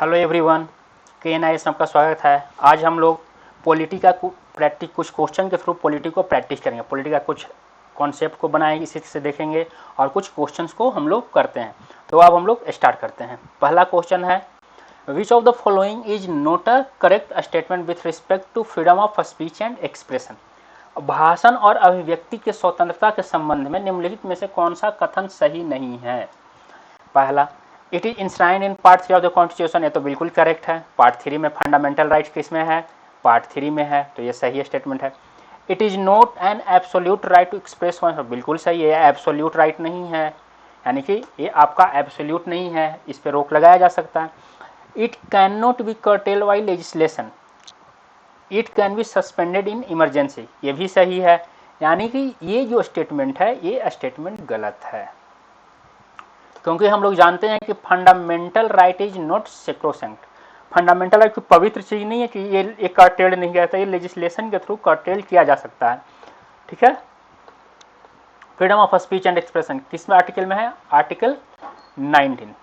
Hello everyone, KNIS में आपका स्वागत है। आज हम लोग पॉलिटी का कुछ क्वेश्चन के थ्रू पॉलिटी को प्रैक्टिस करेंगे। पॉलिटी का कुछ कॉन्सेप्ट को बनाएंगे, इसी से देखेंगे और कुछ क्वेश्चंस को हम लोग करते हैं। तो अब हम लोग स्टार्ट करते हैं। पहला क्वेश्चन है, which of the following is not a correct statement with respect to freedom of speech and expression. भाषण और अभिव्यक्ति के स्वतंत्रता के संबंध में निम्नलिखित में से कौन सा कथन सही नहीं है। पहला, it is enshrined in part 3 of the constitution, ये तो बिल्कुल करेक्ट है। पार्ट 3 में फंडामेंटल राइट्स किसमें है? पार्ट 3 में है, तो ये सही स्टेटमेंट है। It is not an absolute right to express one, बिल्कुल सही है, एब्सोल्यूट राइट नहीं है, यानी कि ये आपका एब्सोल्यूट नहीं है, इस पर रोक लगाया जा सकता है। It can not be cartel by legislation, it can be suspended in emergency, ये भी सही है, यानी कि ये जो स्टेटमेंट है ये स्टेटमेंट गलत है, क्योंकि हम लोग जानते हैं कि fundamental right is not sacrosanct. Fundamental right कोई पवित्र चीज नहीं है कि ये कर्टेल्ड नहीं किया जाता, ये लेजिस्लेशन के थ्रू कर्टेल किया जा सकता है। ठीक है, freedom of speech and expression किस आर्टिकल में है? आर्टिकल 19।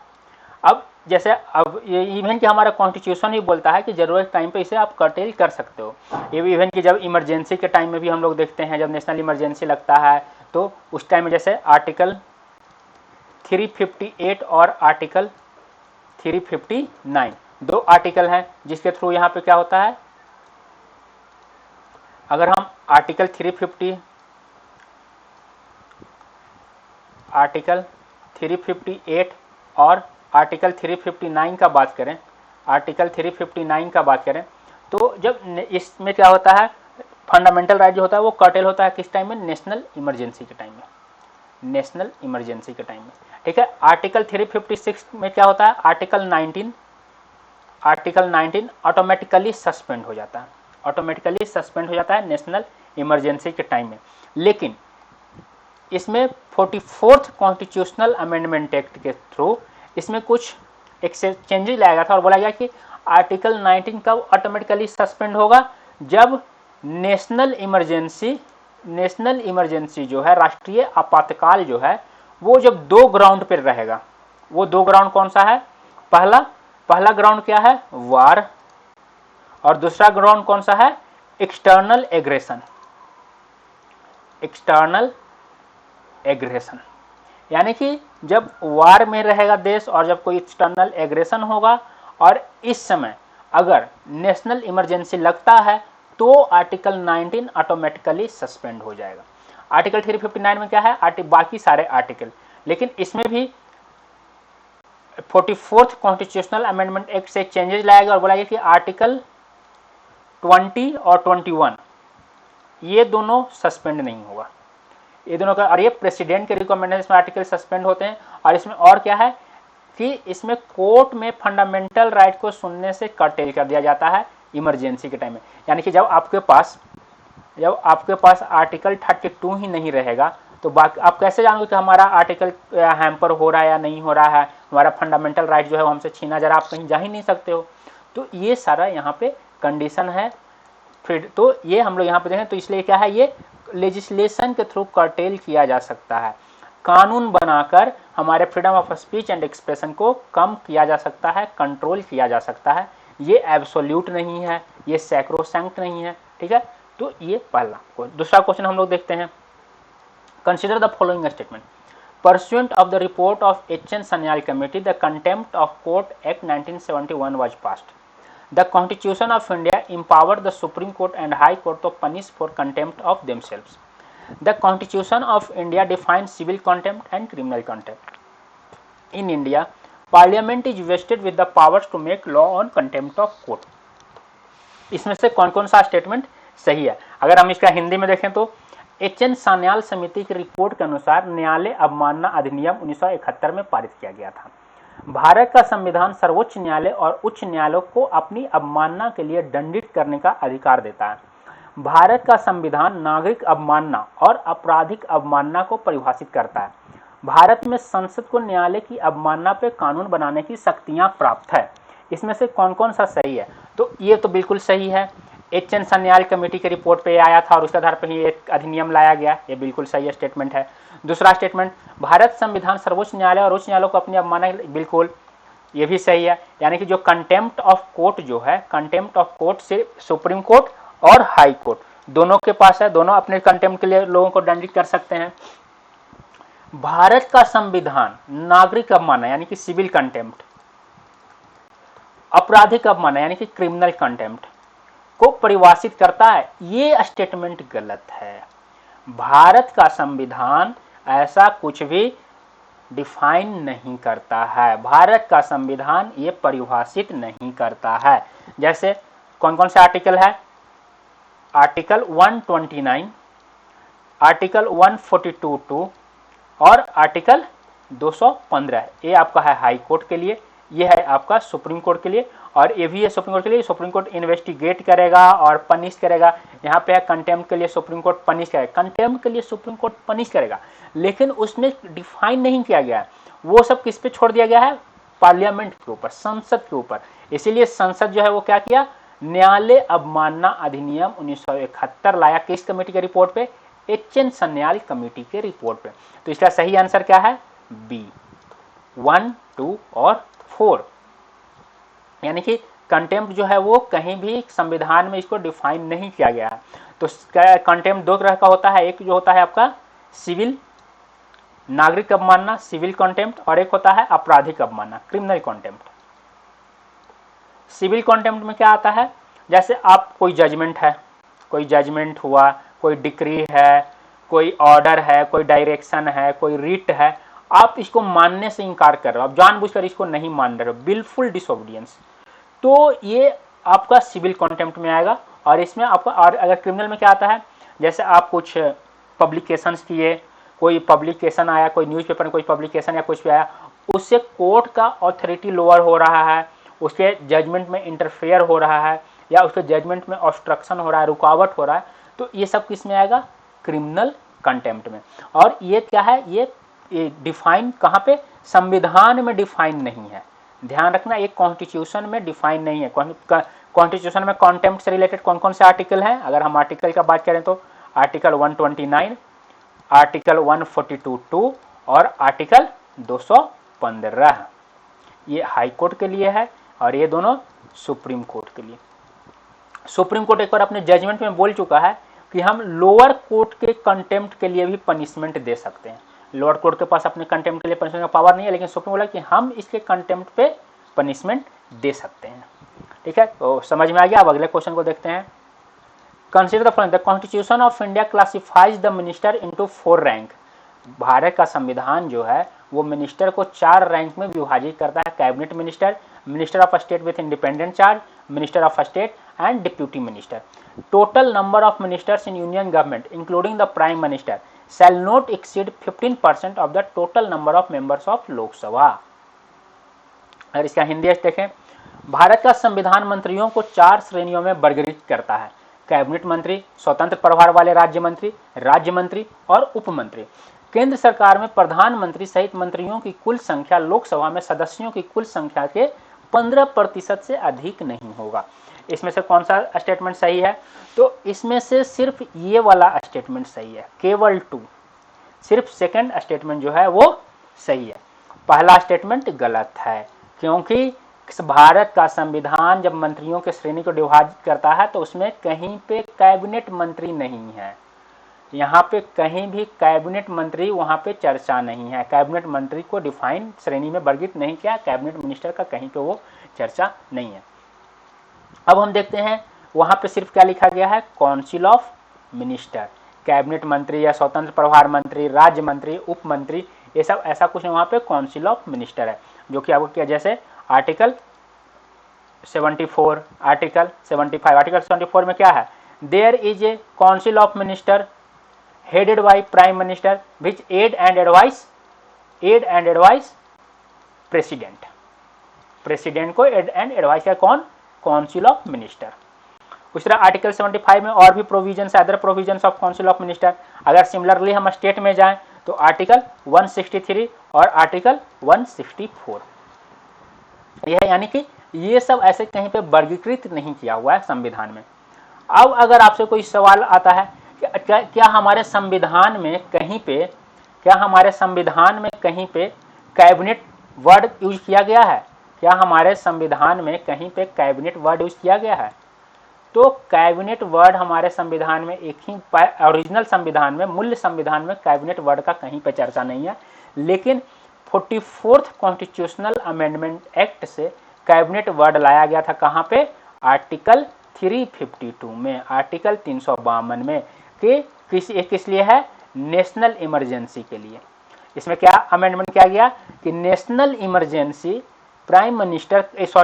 अब जैसे अब ये इवन कि हमारा कॉन्स्टिट्यूशन ही बोलता है कि जरूरत टाइम पे इसे आप कर्टेल कर सकते हो। ये भी इवन कि जब इमरजेंसी के टाइम में भी हम लोग देखते हैं, जब नेशनल इमरजेंसी लगता है तो उस टाइम में जैसे आर्टिकल 358 और आर्टिकल 359, दो आर्टिकल हैं जिसके थ्रू यहाँ पे क्या होता है, अगर हम आर्टिकल 358 और आर्टिकल 359 का बात करें, आर्टिकल 359 का बात करें तो जब इसमें क्या होता है, फंडामेंटल राइट जो होता है वो कर्टेल होता है किस टाइम में? नेशनल इमरजेंसी के टाइम में, नेशनल इमरजेंसी के टाइम में। ठीक है, आर्टिकल 356 में क्या होता है? आर्टिकल 19 ऑटोमेटिकली सस्पेंड हो जाता है, ऑटोमेटिकली सस्पेंड हो जाता है नेशनल इमरजेंसी के टाइम में। लेकिन इसमें 44th कॉन्स्टिट्यूशनल अमेंडमेंट एक्ट के थ्रू इसमें कुछ चेंजेस लाया गया था और बोला गया कि आर्टिकल 19 कब ऑटोमेटिकली सस्पेंड होगा? जब नेशनल इमरजेंसी जो है, राष्ट्रीय आपातकाल जो है, वो जब दो ग्राउंड पर रहेगा। वो दो ग्राउंड कौन सा है? पहला ग्राउंड क्या है? वार, और दूसरा ग्राउंड कौन सा है? External aggression. एक्सटर्नल एग्रेशन यानी कि जब वार में रहेगा देश और जब कोई एक्सटर्नल एग्रेशन होगा, और इस समय अगर नेशनल इमरजेंसी लगता है तो आर्टिकल 19 ऑटोमेटिकली सस्पेंड हो जाएगा। आर्टिकल 359 में क्या है? बाकी सारे आर्टिकल, लेकिन इसमें भी 44th कॉन्स्टिट्यूशनल अमेंडमेंट एक्ट से चेंजेस लाया गया और बोला गया कि आर्टिकल 20 और 21 ये दोनों सस्पेंड नहीं होगा, ये दोनों का, और ये प्रेसिडेंट के रिकमेंडेशन में आर्टिकल सस्पेंड होते हैं। और इसमें और क्या है कि इसमें कोर्ट में फंडामेंटल राइट को सुनने से कर्टेल कर दिया जाता है इमरजेंसी के टाइम में। यानी कि जब आपके पास आर्टिकल 32 ही नहीं रहेगा तो बाकी आप कैसे जानोगे कि हमारा आर्टिकल हैम्पर हो रहा है या नहीं हो रहा है, हमारा फंडामेंटल राइट जो है वो हमसे छीना जा रहा है, आप कहीं जा ही नहीं सकते हो। तो ये सारा यहाँ पे कंडीशन है। फिर तो ये हम लोग यहाँ पे देखें तो इसलिए क्या है, ये लेजिस्लेशन के थ्रू कर्टेल किया जा सकता है, कानून बनाकर हमारे freedom of speech and expression को कम किया जा सकता है, कंट्रोल किया जा सकता है। ये एब्सोल्यूट नहीं है, ये सैक्रोसैंक्ट नहीं है। ठीक है, तो ये पहला। दूसरा क्वेश्चन हम लोग देखते हैं, consider the following statement. Pursuant of the report of H.N. Sanyal Committee, the Contempt of Court Act 1971 was passed. The Constitution of India empowered the Supreme Court and High Court to punish for contempt of themselves. The Constitution of India defines civil contempt and criminal contempt. In India, Parliament is vested with the powers to make law on contempt of court. इसमें से कौन कौन सा statement सही है? अगर हम इसका हिंदी में देखें तो H.N. सान्याल समिति की रिपोर्ट के अनुसार न्यायालय अवमानना अधिनियम 1971 में पारित किया गया था। भारत का संविधान सर्वोच्च न्यायालय और उच्च न्यायालयों को अपनी अवमानना के लिए दंडित करने का अधिकार देता है। भारत का संविधान नागरिक अवमानना और आपराधिक अवमानना को परिभाषित करता है। भारत में संसद को न्यायालय की अवमानना पर कानून बनाने की शक्तियां प्राप्त है। इसमें से कौन कौन सा सही है? तो ये तो बिल्कुल सही है, H.N. सान्याल कमेटी के रिपोर्ट पे आया था और उसके आधार पर ही एक अधिनियम लाया गया, ये बिल्कुल सही स्टेटमेंट है। दूसरा स्टेटमेंट, भारत संविधान सर्वोच्च न्यायालय और उच्च न्यायालय को अपनी अवमानना, बिल्कुल ये भी सही है। यानी कि जो कंटेम्प्ट ऑफ कोर्ट जो है, कंटेम्प्ट ऑफ कोर्ट सिर्फ सुप्रीम कोर्ट और हाई कोर्ट दोनों के पास है, दोनों अपने कंटेम्प्ट के लिए लोगों को दंडित कर सकते हैं। भारत का संविधान नागरिक अवमानना यानी कि सिविल कंटेम्प्ट, आपराधिक अवमानना यानी कि क्रिमिनल कंटेम्प्ट को परिभाषित करता है। ये स्टेटमेंट गलत है। भारत का संविधान ऐसा कुछ भी डिफाइन नहीं करता है। भारत का संविधान ये परिभाषित नहीं करता है। जैसे कौन कौन से आर्टिकल है? आर्टिकल 129, आर्टिकल 142(2) और आर्टिकल 215। ये आपका है हाई कोर्ट के लिए, ये है आपका सुप्रीम कोर्ट के लिए, और ये भी है सुप्रीम कोर्ट के लिए। सुप्रीम कोर्ट इन्वेस्टिगेट करेगा और पनिश करेगा। यहाँ पे है कंटेम्प्ट के लिए सुप्रीम कोर्ट पनिश करेगा, कंटेम्प्ट के लिए सुप्रीम कोर्ट पनिश करेगा, लेकिन उसमें डिफाइन नहीं किया गया है। वो सब किस पे छोड़ दिया गया है? पार्लियामेंट के ऊपर, संसद के ऊपर। इसीलिए संसद जो है वो क्या किया? न्यायालय अवमानना अधिनियम 1971 लाया। किस कमेटी के रिपोर्ट पे? एच.एन. सन्याल कमेटी के रिपोर्ट पे। तो इसका सही आंसर क्या है? बी, 1, 2 और 4। यानी कि कंटेम्प्ट जो है वो कहीं भी संविधान में इसको डिफाइन नहीं किया गया है। तो कंटेम्प्ट दो तरह का होता है, एक जो होता है आपका सिविल नागरिक अवमानना सिविल कंटेम्प्ट, और एक होता है आपराधिक अवमानना क्रिमिनल कंटेम्प्ट। सिविल कंटेम्प्ट में क्या आता है? जैसे आप कोई जजमेंट है, कोई जजमेंट हुआ, कोई डिक्री है, कोई ऑर्डर है, कोई डायरेक्शन है, कोई रिट है, आप इसको मानने से इनकार कर रहे हो, आप जानबूझकर इसको नहीं मान रहे हो, बिल्कुल डिसोबीडियंस, तो ये आपका सिविल कंटेम्प्ट में आएगा। और इसमें आपका, और अगर क्रिमिनल में क्या आता है? जैसे आप कुछ पब्लिकेशंस किए, कोई पब्लिकेशन आया, कोई न्यूज़पेपर में कोई पब्लिकेशन या कुछ भी आया, उससे कोर्ट का ऑथोरिटी लोअर हो रहा है, उसके जजमेंट में इंटरफेयर हो रहा है, या उसके जजमेंट में ऑब्स्ट्रक्शन हो रहा है, रुकावट हो रहा है, तो ये सब किस में आएगा? क्रिमिनल कंटेम्प्ट में। और ये क्या है? ये डिफाइन कहाँ पे? संविधान में डिफाइन नहीं है। ध्यान रखना, एक कॉन्स्टिट्यूशन में डिफाइन नहीं है। कॉन्स्टिट्यूशन में कंटेम्प्ट से रिलेटेड कौन कौन से आर्टिकल हैं? अगर हम आर्टिकल का बात करें तो आर्टिकल 129, आर्टिकल 142(2) और आर्टिकल 215। ये हाई कोर्ट के लिए है और ये दोनों सुप्रीम कोर्ट के लिए। सुप्रीम कोर्ट एक बार अपने जजमेंट में बोल चुका है कि हम लोअर कोर्ट के कंटेम्प्ट के लिए भी पनिशमेंट दे सकते हैं। लोअर कोर्ट के पास अपने कंटेम्प्ट के लिए पनिशमेंट का पावर नहीं है, लेकिन सुप्रीम बोला कि हम इसके कंटेम्प्ट पे पनिशमेंट दे सकते हैं। ठीक है, तो समझ में आ गया। अब अगले क्वेश्चन को देखते हैं। Consider the following, the constitution of India classifies the minister into 4 rank. Bharat का संविधान जो है वो मिनिस्टर को 4 रैंक में विभाजित करता है। Cabinet minister, minister of state with independent charge, minister of state and deputy minister. Total number of ministers in union government including the prime minister shall not exceed 15% of the total number of members of लोक सभा। अगर इसका हिंदी देखें, भारत का संविधान मंत्रियों को 4 श्रेणियों में वर्गीकृत करता है। कैबिनेट मंत्री, स्वतंत्र प्रभार वाले राज्य मंत्री और उप मंत्री। केंद्र सरकार में प्रधानमंत्री सहित मंत्रियों की कुल संख्या लोकसभा में सदस्यों की कुल संख्या के 15% से अधिक नहीं होगा। इसमें से कौन सा स्टेटमेंट सही है? तो इसमें से सिर्फ ये वाला स्टेटमेंट सही है, केवल 2। सिर्फ सेकंड स्टेटमेंट जो है वो सही है, पहला स्टेटमेंट गलत है। क्योंकि भारत का संविधान जब मंत्रियों के श्रेणी को विभाजित करता है तो उसमें कहीं पे कैबिनेट मंत्री नहीं है। यहाँ पे कहीं भी कैबिनेट मंत्री वहाँ पे चर्चा नहीं है। कैबिनेट मंत्री को डिफाइन श्रेणी में वर्गीकृत नहीं किया, कैबिनेट मिनिस्टर का कहीं पे वो चर्चा नहीं है। अब हम देखते हैं वहाँ पे सिर्फ क्या लिखा गया है, काउंसिल ऑफ मिनिस्टर। कैबिनेट मंत्री या स्वतंत्र प्रभार मंत्री, राज्य मंत्री, उप मंत्री, ये सब ऐसा कुछ नहीं, वहाँ पे काउंसिल ऑफ मिनिस्टर है, जो कि आपको क्या, जैसे आर्टिकल 74, आर्टिकल 75। आर्टिकल 74 में क्या है, there is a council of minister headed by prime minister which aid and advise president. President को एड एंड एडवाइस का कौन, काउंसिल ऑफ मिनिस्टर। उस तरह आर्टिकल 75 में और भी प्रोविजंस है, other provisions of council of minister. अगर सिमिलरली हम स्टेट में जाएं तो आर्टिकल 163 और आर्टिकल 164 यह है, यानी कि ये सब ऐसे कहीं पे वर्गीकृत नहीं किया हुआ है संविधान में। अब अगर आपसे कोई सवाल आता है क्या हमारे संविधान में कहीं पे कैबिनेट वर्ड यूज किया गया है? क्या हमारे संविधान में कहीं पे कैबिनेट वर्ड यूज किया गया है? तो कैबिनेट वर्ड हमारे संविधान में एक ही ओरिजिनल संविधान में, मूल संविधान में कैबिनेट वर्ड का कहीं पे चर्चा नहीं है, लेकिन 44th कॉन्स्टिट्यूशनल अमेंडमेंट एक्ट से कैबिनेट वर्ड लाया गया था। कहाँ पे? आर्टिकल 352 में, आर्टिकल 352 में, कि किस लिए है? नेशनल इमरजेंसी के लिए। इसमें क्या अमेंडमेंट किया गया कि national emergency prime minister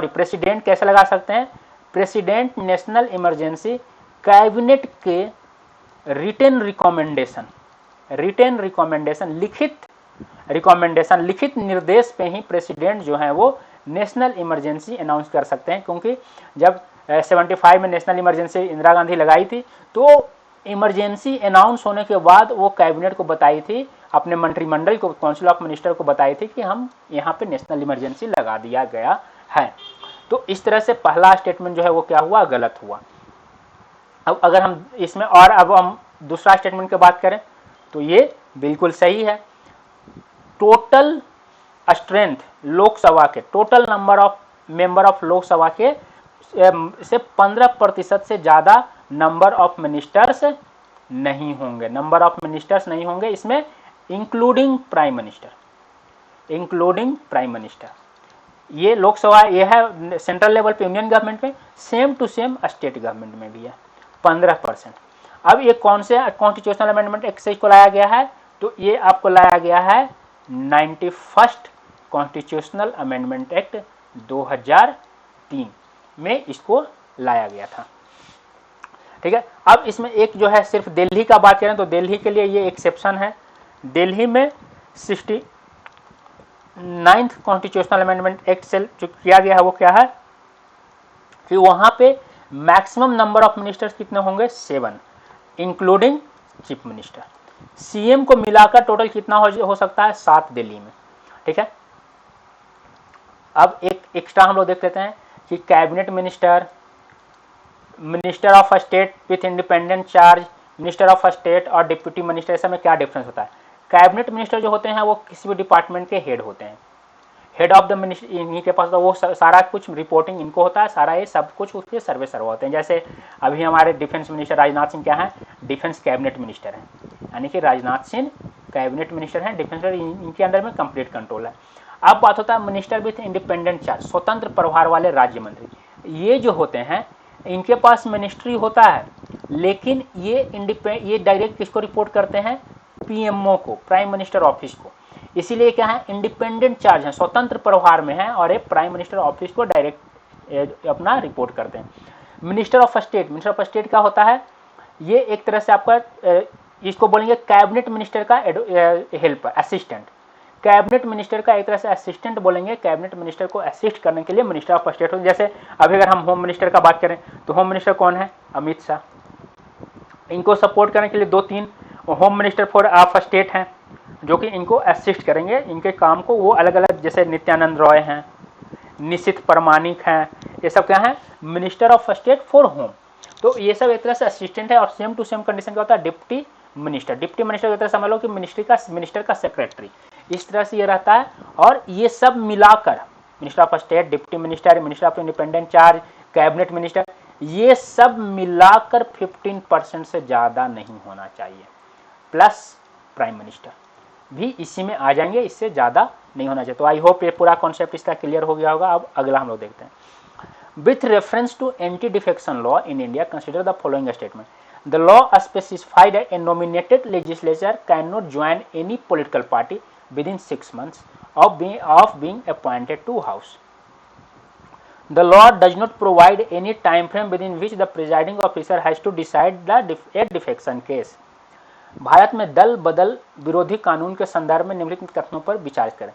president कैसे लगा सकते हैं? प्रेसिडेंट नेशनल इमरजेंसी कैबिनेट के रिटन रिकमेंडेशन लिखित निर्देश पे ही प्रेसिडेंट जो है वो नेशनल इमरजेंसी अनाउंस कर सकते हैं। क्योंकि जब 75 में नेशनल इमरजेंसी इंदिरा गांधी लगाई थी, तो इमरजेंसी अनाउंस होने के बाद वो कैबिनेट को बताई थी, अपने मंत्रिमंडल को, काउंसिल ऑफ मिनिस्टर को बताई थी कि हम यहाँ पे नेशनल इमरजेंसी लगा दिया गया है। तो इस तरह से पहला स्टेटमेंट जो है वो क्या हुआ? गलत हुआ। अब अगर हम इसमें और अब हम दूसरा स्टेटमेंट की बात करें तो ये बिल्कुल सही है। टोटल स्ट्रेंथ लोकसभा के, total number of member of Lok Sabha के से 15% से ज्यादा नंबर ऑफ मिनिस्टर्स नहीं होंगे, नंबर ऑफ मिनिस्टर्स नहीं होंगे इसमें, इंक्लूडिंग प्राइम मिनिस्टर। ये लोकसभा ये है सेंट्रल लेवल पे, यूनियन गवर्नमेंट में, same to same state government में भी है 15%। अब ये कौन से कॉन्स्टिट्यूशनल अमेंडमेंट एक्ट से इसको लाया गया है? तो ये आपको लाया गया है 91st कॉन्स्टिट्यूशनल अमेंडमेंट एक्ट 2003 में इसको लाया गया था। ठीक है। अब इसमें एक जो है सिर्फ दिल्ली का बात करें तो दिल्ली के लिए ये एक्सेप्शन है। दिल्ली में 69th कॉन्स्टिट्यूशनल अमेंडमेंट एक्ट से जो किया गया है वो क्या है कि वहां पे मैक्सिमम नंबर ऑफ मिनिस्टर्स कितने होंगे? 7, इंक्लूडिंग चीफ मिनिस्टर। सीएम को मिलाकर टोटल कितना हो सकता है? 7 दिल्ली में। ठीक है। अब एक एक्स्ट्रा हम लोग देख लेते हैं कि cabinet minister, minister of state with independent charge, minister of state और डिप्यूटी मिनिस्टर, ऐसा में क्या डिफरेंस होता है? कैबिनेट मिनिस्टर जो होते हैं वो किसी भी डिपार्टमेंट के हेड होते हैं, हेड ऑफ द मिनिस्टर, इन्हीं के पास तो वो सारा कुछ रिपोर्टिंग इनको होता है, सारा ये सब कुछ उसके सर्वे सर्व होते हैं। जैसे अभी हमारे डिफेंस मिनिस्टर राजनाथ सिंह क्या है? डिफेंस कैबिनेट मिनिस्टर हैं, यानी कि राजनाथ सिंह कैबिनेट मिनिस्टर हैं, डिफेंस इनके अंडर में कंप्लीट कंट्रोल है। अब बात होता है मिनिस्टर विथ इंडिपेंडेंट चार्ज, स्वतंत्र प्रभार वाले राज्य मंत्री। ये जो होते हैं इनके पास मिनिस्ट्री होता है, लेकिन ये डायरेक्ट किसको रिपोर्ट करते हैं? पीएमओ को, प्राइम मिनिस्टर ऑफिस को। इसीलिए क्या है? इंडिपेंडेंट चार्ज है, स्वतंत्र प्रभार में है, और ये प्राइम मिनिस्टर ऑफिस को डायरेक्ट अपना रिपोर्ट करते हैं। Minister of state, minister of state क्या होता है? ये एक तरह से आपका इसको बोलेंगे कैबिनेट मिनिस्टर का हेल्पर, असिस्टेंट। कैबिनेट मिनिस्टर का एक तरह से असिस्टेंट बोलेंगे, कैबिनेट मिनिस्टर को असिस्ट करने के लिए मिनिस्टर ऑफ स्टेट हो। जैसे अभी अगर हम होम मिनिस्टर का बात करें तो होम मिनिस्टर कौन है? अमित शाह। इनको सपोर्ट करने के लिए 2-3 home minister for of state हैं जो कि इनको असिस्ट करेंगे, इनके काम को वो अलग अलग, जैसे नित्यानंद रॉय हैं, निशित परमाणिक हैं, ये सब क्या है? Minister of state for home. तो ये सब एक तरह से असिस्टेंट है। और सेम टू सेम कंडीशन क्या होता है? Deputy minister. डिप्टी मिनिस्टर की तरह समझ लो कि मिनिस्टर का सेक्रेटरी, इस तरह से ये रहता है। और ये सब मिलाकर minister of state, deputy minister, minister of independent charge, cabinet minister, ये सब मिलाकर 15% से ज़्यादा नहीं होना चाहिए, प्लस प्राइम मिनिस्टर भी इसी में आ जाएंगे, इससे ज़्यादा नहीं होना चाहिए। तो आई होप ये पूरा कॉन्सेप्ट इसका क्लियर हो गया होगा। अब अगला हम लोग देखते हैं। With reference to anti defection law in India consider the following statement. The law specified that a nominated legislature cannot join any political party within 6 months of being appointed to House. The law does not provide any time frame within which the presiding officer has to decide a defection case. Bharat में दल बदल विरोधी कानून के संदर्भ में निम्नलिखित कथनों पर विचार करें।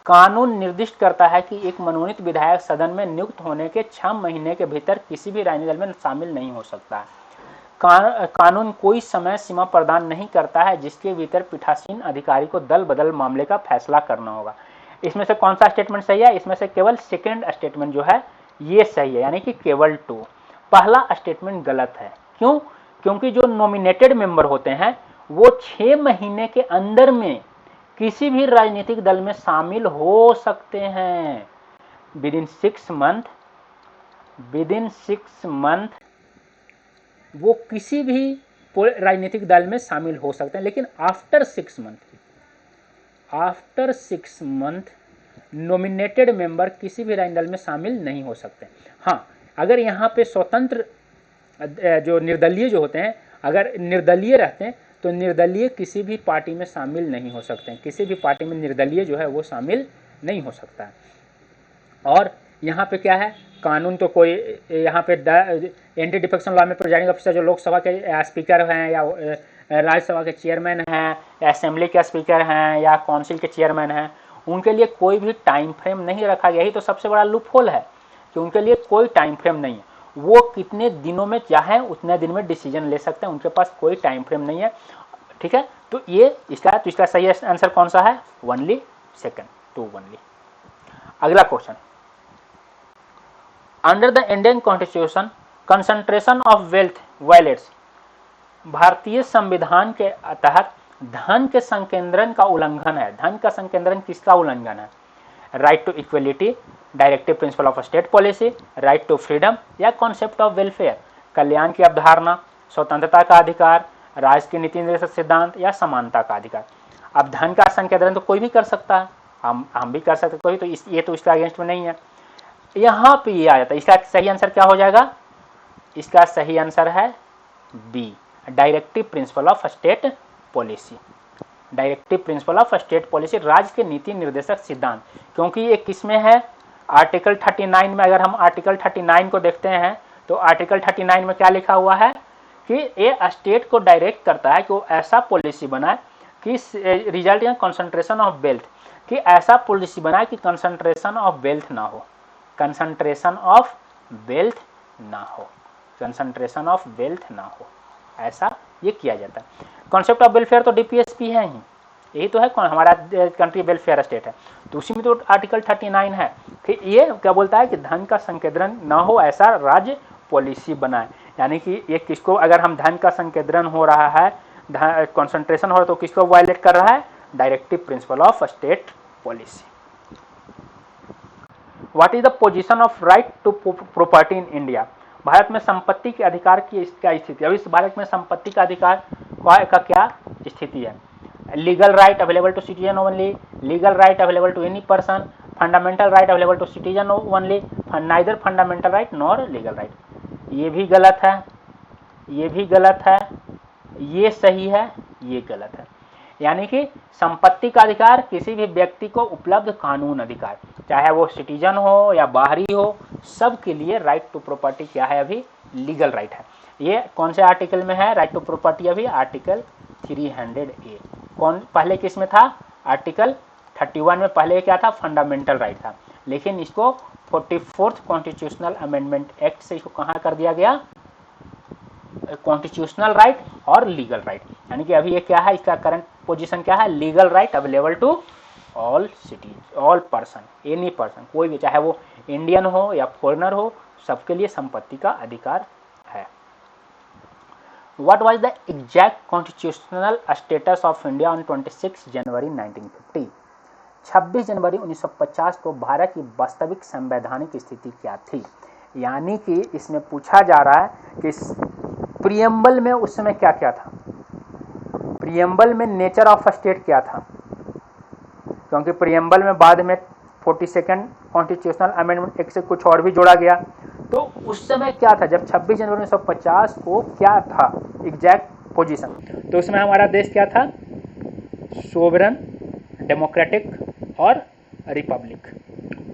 कानून निर्दिष्ट करता है कि एक मनोनीत विधायक सदन में नियुक्त होने के 6 महीने के भीतर किसी भी राजनीतिक दल में शामिल नहीं हो सकता है। कानून कोई समय सीमा प्रदान नहीं करता है जिसके भीतर पीठासीन अधिकारी को दल बदल मामले का फैसला करना होगा। इसमें से कौन सा स्टेटमेंट सही है? इसमें से केवल सेकंड स्टेटमेंट जो है ये सही है, यानी कि केवल 2। पहला स्टेटमेंट गलत है। क्यों? क्योंकि जो नॉमिनेटेड मेंबर होते हैं वो 6 महीने के अंदर में किसी भी राजनीतिक दल में शामिल हो सकते हैं। विदिन 6 मंथ वो किसी भी राजनीतिक दल में शामिल हो सकते हैं, लेकिन आफ्टर 6 मंथ नॉमिनेटेड मेंबर किसी भी राजनीतिक दल में शामिल नहीं हो सकते। हाँ, अगर यहाँ पे स्वतंत्र जो निर्दलीय जो होते हैं, अगर निर्दलीय रहते हैं तो निर्दलीय किसी भी पार्टी में शामिल नहीं हो सकते हैं, किसी भी पार्टी में निर्दलीय जो है वो शामिल नहीं हो सकता है। और यहाँ पे क्या है, कानून तो कोई यहाँ पे एंटी डिफेक्शन लॉ में प्रिजाइडिंग ऑफिसर जो लोकसभा के स्पीकर हैं या राज्यसभा के चेयरमैन हैं या असेंबली के स्पीकर हैं या काउंसिल के चेयरमैन हैं, उनके लिए कोई भी टाइम फ्रेम नहीं रखा गया। यही तो सबसे बड़ा लूप होल है कि उनके लिए कोई टाइम फ्रेम नहीं है, वो कितने दिनों में चाहे उतने दिन में डिसीजन ले सकते हैं, उनके पास कोई टाइम फ्रेम नहीं है। ठीक है, तो ये इसका सही आंसर कौन सा है? Only second, two only. अगला question, under the Indian constitution concentration of wealth violates, भारतीय संविधान के तहत धन के संकेंद्रण का उल्लंघन है। धन का संकेंद्रण किसका उल्लंघन है? Right to equality, directive principle of state policy, right to freedom या कॉन्सेप्ट ऑफ वेलफेयर, कल्याण की अवधारणा, स्वतंत्रता का अधिकार, राज्य की नीति निर्देशक सिद्धांत या समानता का अधिकार। अब धन का संकेंद्रण तो कोई भी कर सकता है, हम भी कर सकते, कोई तो ये तो इसका अगेंस्ट में नहीं है। यहाँ पे ये आ जाता है, इसका सही आंसर क्या हो जाएगा? इसका सही आंसर है B, directive principle of state policy. Directive principle of state policy, राज्य के नीति निर्देशक सिद्धांत, क्योंकि ये किसमें है? आर्टिकल 39 में। अगर हम आर्टिकल 39 को देखते हैं तो आर्टिकल 39 में क्या लिखा हुआ है कि ये स्टेट को डायरेक्ट करता है कि वो ऐसा पॉलिसी बनाए कि result in concentration of wealth, कि ऐसा पॉलिसी बनाए कि कंसंट्रेशन ऑफ वेल्थ ना हो, कंसंट्रेशन ऑफ वेल्थ ना हो, कंसंट्रेशन ऑफ वेल्थ ना हो, ऐसा ये किया जाता है। कॉन्सेप्ट ऑफ वेलफेयर तो डीपीएसपी है ही, यही तो है हमारा कंट्री वेलफेयर स्टेट है, तो उसी में तो आर्टिकल 39 है कि ये क्या बोलता है कि धन का संकेंद्रण ना हो, ऐसा राज्य पॉलिसी बनाए। यानी कि ये किसको, अगर हम धन का संकेंद्रण हो रहा है, कॉन्सेंट्रेशन हो रहा है, तो किसको वायलेट कर रहा है? Directive principle of state policy. What is the position of right to property in India? भारत में संपत्ति के अधिकार की क्या स्थिति? अभी भारत में संपत्ति का अधिकार का क्या स्थिति है? Legal right available to citizen only, legal right available to any person, fundamental right available to citizen only, neither fundamental right nor legal right. ये भी गलत है, ये भी गलत है, ये सही है, ये गलत है। यानी कि संपत्ति का अधिकार किसी भी व्यक्ति को उपलब्ध कानून अधिकार, चाहे वो सिटीजन हो या बाहरी हो, सब के लिए राइट टू प्रॉपर्टी क्या है? अभी लीगल राइट है। ये कौन से आर्टिकल में है राइट टू प्रॉपर्टी? अभी आर्टिकल 300A। कौन पहले किस में था? आर्टिकल 31 में पहले क्या था? फंडामेंटल राइट था, लेकिन इसको 44th कॉन्स्टिट्यूशनल अमेंडमेंट एक्ट से इसको कहाँ कर दिया गया? कॉन्स्टिट्यूशनल राइट और लीगल राइट। यानी कि अभी ये क्या है, इसका करंट पोजीशन क्या है? Legal right available to all cities, all person, any person, कोई भी, चाहे वो इंडियन हो या फॉरेनर हो, सबके लिए संपत्ति का अधिकार है। What was the exact constitutional status of India on 26 जनवरी 1950? 26 जनवरी 1950 को भारत की वास्तविक संवैधानिक स्थिति क्या थी? यानी कि इसमें पूछा जा रहा है कि प्रियम्बल में उस समय क्या क्या था, प्रियम्बल में नेचर ऑफ स्टेट क्या था, क्योंकि प्रियम्बल में बाद में 42nd कॉन्स्टिट्यूशनल अमेंडमेंट एक्ट से कुछ और भी जोड़ा गया, तो उस समय क्या था जब 26 जनवरी 1950 को क्या था एग्जैक्ट पोजीशन? तो उसमें हमारा देश क्या था? सोवरन, डेमोक्रेटिक और रिपब्लिक।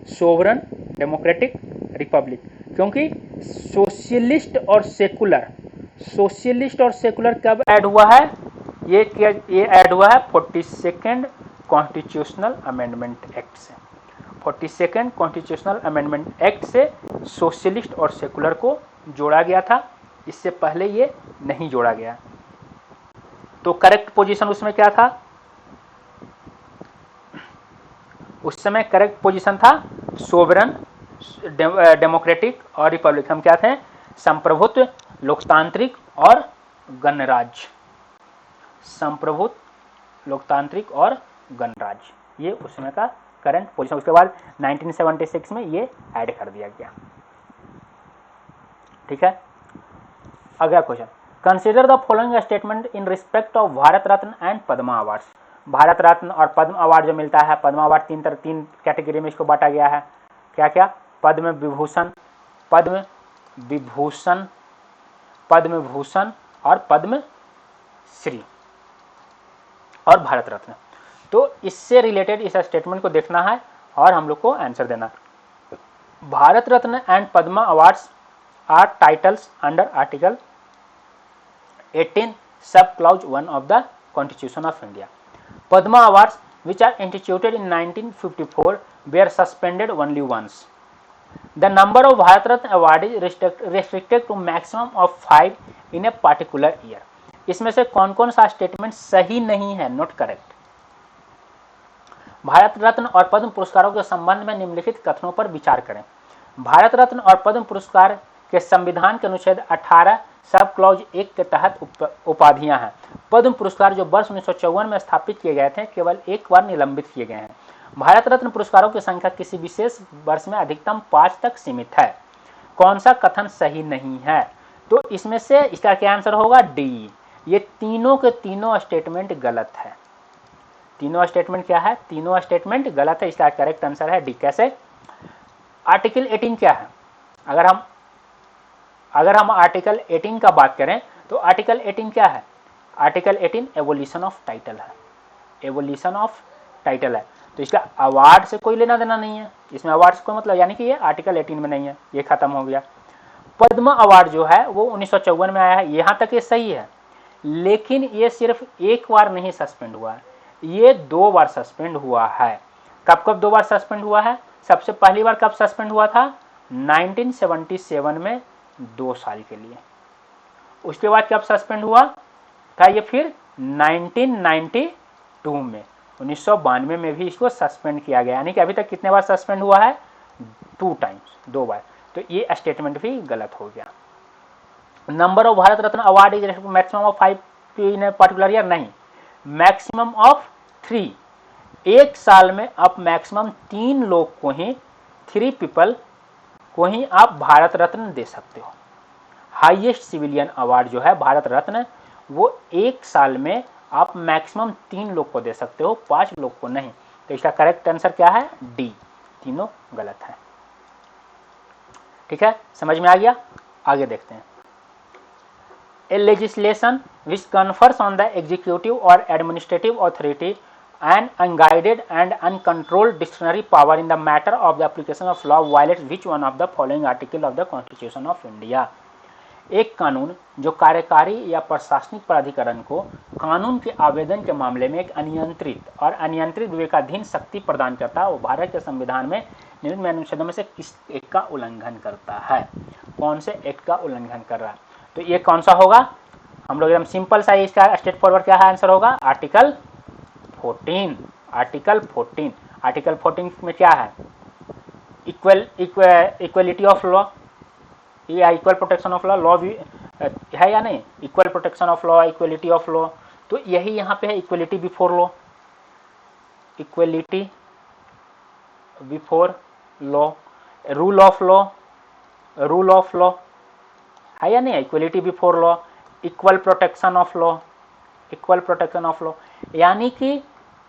सोवरन, डेमोक्रेटिक, रिपब्लिक, क्योंकि सोशलिस्ट और सेकुलर, सोशलिस्ट और सेकुलर कब ऐड हुआ है? ये ऐड हुआ है 42nd कॉन्स्टिट्यूशनल अमेंडमेंट एक्ट से। 42nd कॉन्स्टिट्यूशनल अमेंडमेंट एक्ट से सोशलिस्ट और सेकुलर को जोड़ा गया था, इससे पहले ये नहीं जोड़ा गया। तो करेक्ट पोजीशन उसमें क्या था? उस समय करेक्ट पोजीशन था सोवरन, डेमोक्रेटिक और रिपब्लिक। हम क्या थे? संप्रभुत्व, लोकतांत्रिक और गणराज्य। संप्रभुत्व, लोकतांत्रिक और गणराज्य, ये उस समय का करंट पोजीशन। उसके बाद 1976 में ये ऐड कर दिया गया। ठीक है, अगला question, consider the following statement in respect of Bharat Ratna and Padma awards. Bharat Ratna और पद्म अवार्ड जो मिलता है, पद्म अवार्ड तीन कैटेगरी में इसको बांटा गया है। क्या क्या? पद्म विभूषण, पद्म विभूषण, पद्म भूषण और पद्म श्री और भारत रत्न। तो इससे रिलेटेड इस स्टेटमेंट को देखना है और हम लोग को आंसर देना है। Bharat Ratna and Padma awards are titles under article 18 sub clause 1 of the Constitution of India. Padma Awards, which are instituted in 1954, were suspended only once. The number of Bharat Ratna award is restricted to maximum of 5 in a particular year. इसमें से कौन कौन सा statement सही नहीं है, not correct. Bharat Ratna और पद्म पुरस्कारों के संबंध में निम्नलिखित कथनों पर विचार करें। भारत रत्न और पद्म पुरस्कार के संविधान के अनुच्छेद 18 सब क्लॉज 1 के तहत उपाधियां हैं। पद्म पुरस्कार जो वर्ष 1954 में स्थापित किए गए थे, केवल एक बार निलंबित किए गए हैं। भारत रत्न पुरस्कारों की संख्या किसी विशेष वर्ष में अधिकतम 5 तक सीमित है। कौन सा कथन सही नहीं है? तो इसमें से इसका क्या आंसर होगा? डी। ये तीनों के तीनों स्टेटमेंट गलत है। तीनों स्टेटमेंट क्या है? तीनों स्टेटमेंट गलत है। इसका करेक्ट आंसर है डी। कैसे? आर्टिकल 18 क्या है? अगर हम आर्टिकल 18 का बात करें तो आर्टिकल 18 क्या है? आर्टिकल 18 एवोल्यूशन ऑफ टाइटल है। एवोल्यूशन ऑफ टाइटल है, तो इसका अवार्ड से कोई लेना देना नहीं है। इसमें अवार्ड से कोई मतलब, यानी कि ये आर्टिकल 18 में नहीं है, ये खत्म हो गया। पद्म अवार्ड जो है वो 1954 में आया है, यहाँ तक ये सही है, लेकिन ये सिर्फ एक बार नहीं सस्पेंड हुआ है, ये 2 बार सस्पेंड हुआ है। कब कब 2 बार सस्पेंड हुआ है? सबसे पहली बार कब सस्पेंड हुआ था? 1977 में 2 साल के लिए। उसके बाद कब सस्पेंड हुआ था? ये फिर 1992 में, 1992 में भी इसको सस्पेंड किया गया। यानी कि अभी तक कितने बार सस्पेंड हुआ है? 2 टाइम्स, 2 बार। तो ये स्टेटमेंट भी गलत हो गया। Number of Bharat Ratna award is maximum of 5 in particular year, नहीं, मैक्सिमम ऑफ 3। एक साल में आप मैक्सिमम 3 लोग को ही, 3 पीपल को ही आप भारत रत्न दे सकते हो। हाईएस्ट सिविलियन अवार्ड जो है भारत रत्न, वो एक साल में आप मैक्सिमम 3 लोग को दे सकते हो, 5 लोग को नहीं। तो इसका करेक्ट आंसर क्या है? डी। तीनों गलत है। ठीक है, समझ में आ गया? आगे देखते हैं। A legislation which confers on the executive और administrative authority an unguided and uncontrolled discretionary power in the matter of the application of law violates which one of the following article of the Constitution of India? एक कानून जो कार्यकारी या प्रशासनिक प्राधिकरण को कानून के आवेदन के मामले में एक अनियंत्रित विवेकाधीन शक्ति प्रदान करता है, वो भारत के संविधान में निम्न अनुच्छेदों में से किस एक का उल्लंघन करता है? कौन से एक्ट का उल्लंघन कर रहा है? तो ये कौन सा होगा? हम लोग एकदम सिंपल सा, इसका स्ट्रेट फॉरवर्ड क्या है आंसर होगा? आर्टिकल 14। आर्टिकल 14। आर्टिकल 14 में क्या है? इक्वलिटी ऑफ लॉ या इक्वल प्रोटेक्शन ऑफ लॉ भी है या नहीं? Equal protection of law, equality of law, तो यही यहाँ पे है। Equality before law, equality before law, rule of law, rule of law है या नहीं? Equality before law, equal protection of law, equal protection of law, यानी कि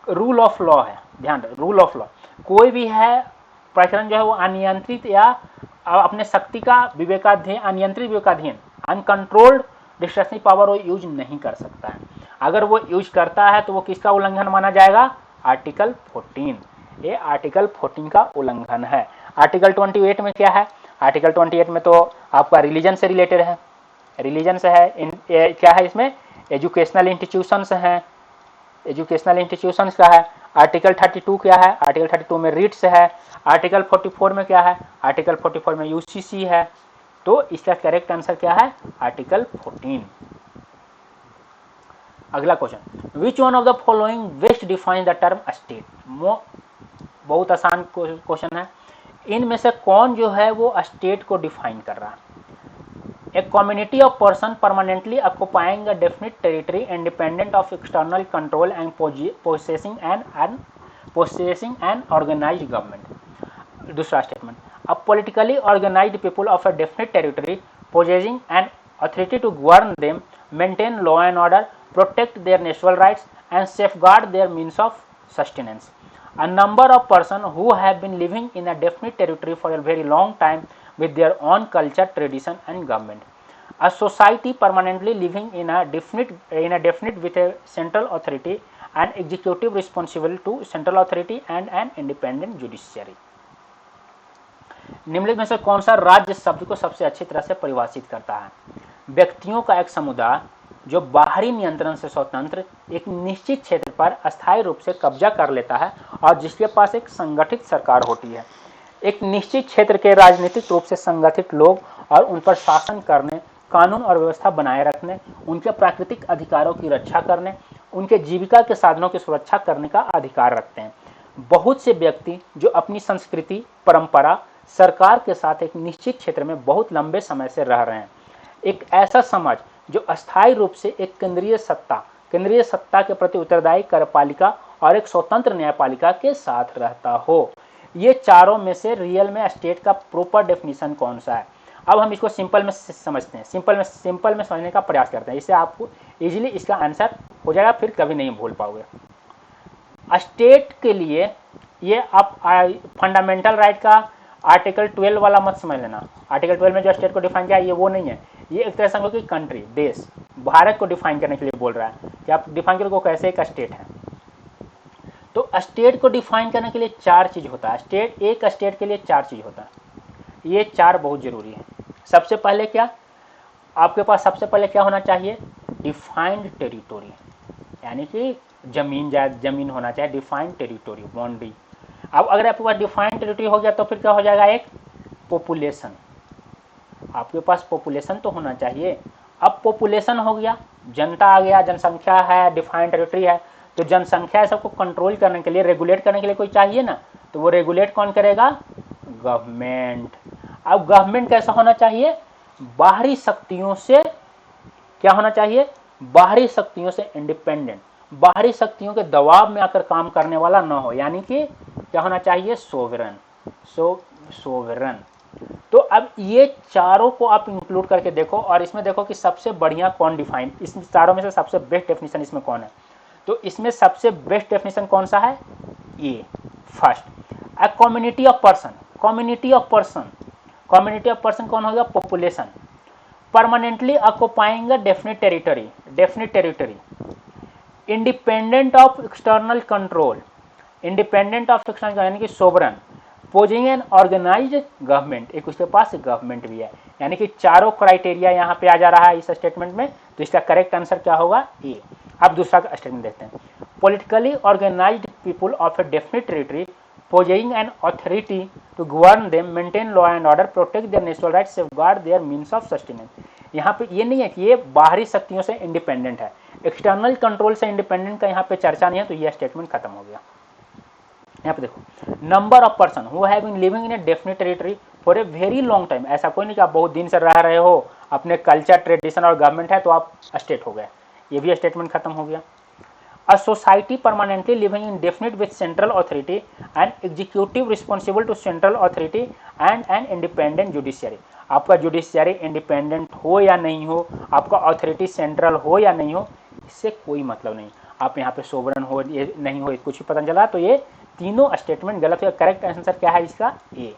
रूल ऑफ लॉ है। ध्यान रहे, रूल ऑफ लॉ। कोई भी है प्रकरण जो है वो अनियंत्रित या अपने शक्ति का विवेकाधीन, अनियंत्रित विवेकाधीन, अनकंट्रोल्ड डिस्क्रिशनरी पावर वो यूज नहीं कर सकता है। अगर वो यूज करता है तो वो किसका उल्लंघन माना जाएगा? आर्टिकल 14। ये आर्टिकल 14 का उल्लंघन है। आर्टिकल 28 में क्या है? आर्टिकल 28 में तो आपका रिलीजन से रिलेटेड है। रिलीजन से है, क्या है इसमें? एजुकेशनल इंस्टीट्यूशंस हैं, एजुकेशनल इंस्टीट्यूशंस का है। आर्टिकल 32 क्या है? आर्टिकल 32 में रिट्स है। आर्टिकल 44 में क्या है? आर्टिकल 44 में यूसीसी है। तो इसका करेक्ट आंसर क्या है? आर्टिकल 14। अगला question, which one of the following best define the term state? बहुत आसान क्वेश्चन है। इनमें से कौन जो है वो स्टेट को डिफाइन कर रहा है? A community of person permanently occupying a definite territory independent of external control and possessing an possessing an organized government. दूसरा statement, a politically organized people of a definite territory possessing an authority to govern them, maintain law and order, protect their natural rights and safeguard their means of sustenance. A number of persons who have been living in a definite territory for a very long time with their own culture, tradition and government. A society permanently living in a definite with a central authority and executive responsible to central authority and an independent judiciary. निम्नलिखित में से कौन सा राज्य शब्द को सबसे अच्छी तरह से परिभाषित करता है? व्यक्तियों का एक समुदाय जो बाहरी नियंत्रण से स्वतंत्र एक निश्चित क्षेत्र पर अस्थायी रूप से कब्जा कर लेता है और जिसके पास एक संगठित सरकार होती है। एक निश्चित क्षेत्र के राजनीतिक रूप से संगठित लोग और उन पर शासन करने, कानून और व्यवस्था बनाए रखने, उनके प्राकृतिक अधिकारों की रक्षा करने, उनके जीविका के साधनों की सुरक्षा करने का अधिकार रखते हैं। बहुत से व्यक्ति जो अपनी संस्कृति, परंपरा, सरकार के साथ एक निश्चित क्षेत्र में बहुत लंबे समय से रह रहे हैं। एक ऐसा समाज जो अस्थायी रूप से एक केंद्रीय सत्ता के प्रति उत्तरदायी कार्यपालिका और एक स्वतंत्र न्यायपालिका के साथ रहता हो। ये चारों में से रियल में स्टेट का प्रॉपर डेफिनेशन कौन सा है? अब हम इसको सिंपल में समझते हैं, सिंपल में समझने का प्रयास करते हैं। इससे आपको इजीली इसका आंसर हो जाएगा, फिर कभी नहीं भूल पाओगे। स्टेट के लिए ये आप फंडामेंटल राइट का आर्टिकल 12 वाला मत समझ लेना। आर्टिकल 12 में जो स्टेट को डिफाइन किया है ये वो नहीं है, ये एक तरह से समझो कि कंट्री, देश, भारत को डिफाइन करने के लिए बोल रहा है कि आप डिफाइन करो कैसे एक स्टेट है। तो स्टेट को डिफाइन करने के लिए चार चीज होता है। एक स्टेट के लिए चार चीज होता है, ये चार बहुत जरूरी है। सबसे पहले क्या, आपके पास सबसे पहले क्या होना चाहिए? डिफाइंड टेरिटोरी, यानी कि जमीन होना चाहिए, डिफाइंड टेरिटोरी, बाउंड्री। अब अगर आपके पास डिफाइंड टेरिटरी हो गया तो फिर क्या हो जाएगा? एक पॉपुलेशन। आपके पास पॉपुलेशन तो होना चाहिए। अब पॉपुलेशन हो गया, जनता आ गया, जनसंख्या है, डिफाइंड टेरिटरी है, तो जनसंख्या सबको कंट्रोल करने के लिए, रेगुलेट करने के लिए कोई चाहिए ना, तो वो रेगुलेट कौन करेगा? गवर्नमेंट। अब गवर्नमेंट कैसा होना चाहिए? बाहरी शक्तियों से क्या होना चाहिए? बाहरी शक्तियों से इंडिपेंडेंट, बाहरी शक्तियों के दबाव में आकर काम करने वाला न हो, यानी कि क्या होना चाहिए? सोवरेन। सोवरेन। तो अब ये चारों को आप इंक्लूड करके देखो और इसमें देखो कि सबसे बढ़िया कौन डिफाइन, इस चारों में से सबसे बेस्ट डेफिनेशन इसमें कौन है? तो इसमें सबसे बेस्ट डेफिनेशन कौन सा है? ये first, a community of person. Community of person कौन होगा? Population. Permanently occupying a definite territory, independent of external control, यानी कि sovereign, posing an organised government, एक उसके पास गवर्नमेंट भी है। यानी कि चारों क्राइटेरिया यहाँ पे आ जा रहा है इस स्टेटमेंट में, तो इसका करेक्ट आंसर क्या होगा? ए। अब दूसरा स्टेटमेंट देखते हैं, politically organised people of a definite territory possessing an authority to govern them, maintain law and order, protect their natural rights, safeguard their means of sustenance। यहाँ पे ये नहीं है कि ये बाहरी शक्तियों से इंडिपेंडेंट है, एक्सटर्नल कंट्रोल से इंडिपेंडेंट का यहाँ पे चर्चा नहीं है, तो ये स्टेटमेंट खत्म हो गया। यहाँ पे देखो, number of person who have been living in a definite territory for a very long time. ऐसा कोई नहीं कि आप बहुत दिन से रह रहे हो, अपने कल्चर, ट्रेडिशन और गवर्नमेंट है तो आप स्टेट हो गए, ये भी स्टेटमेंट खत्म हो गया। A society permanently living indefinite with central authority and executive responsible to central authority and an independent judiciary। आपका जुडिशियरी इंडिपेंडेंट हो या नहीं हो, आपका अथॉरिटी सेंट्रल हो या नहीं हो, इससे कोई मतलब नहीं। आप यहाँ पे सोवरन हो ये नहीं हो, कुछ भी पता चला, तो ये तीनों स्टेटमेंट गलत है। करेक्ट आंसर क्या है इसका? ए।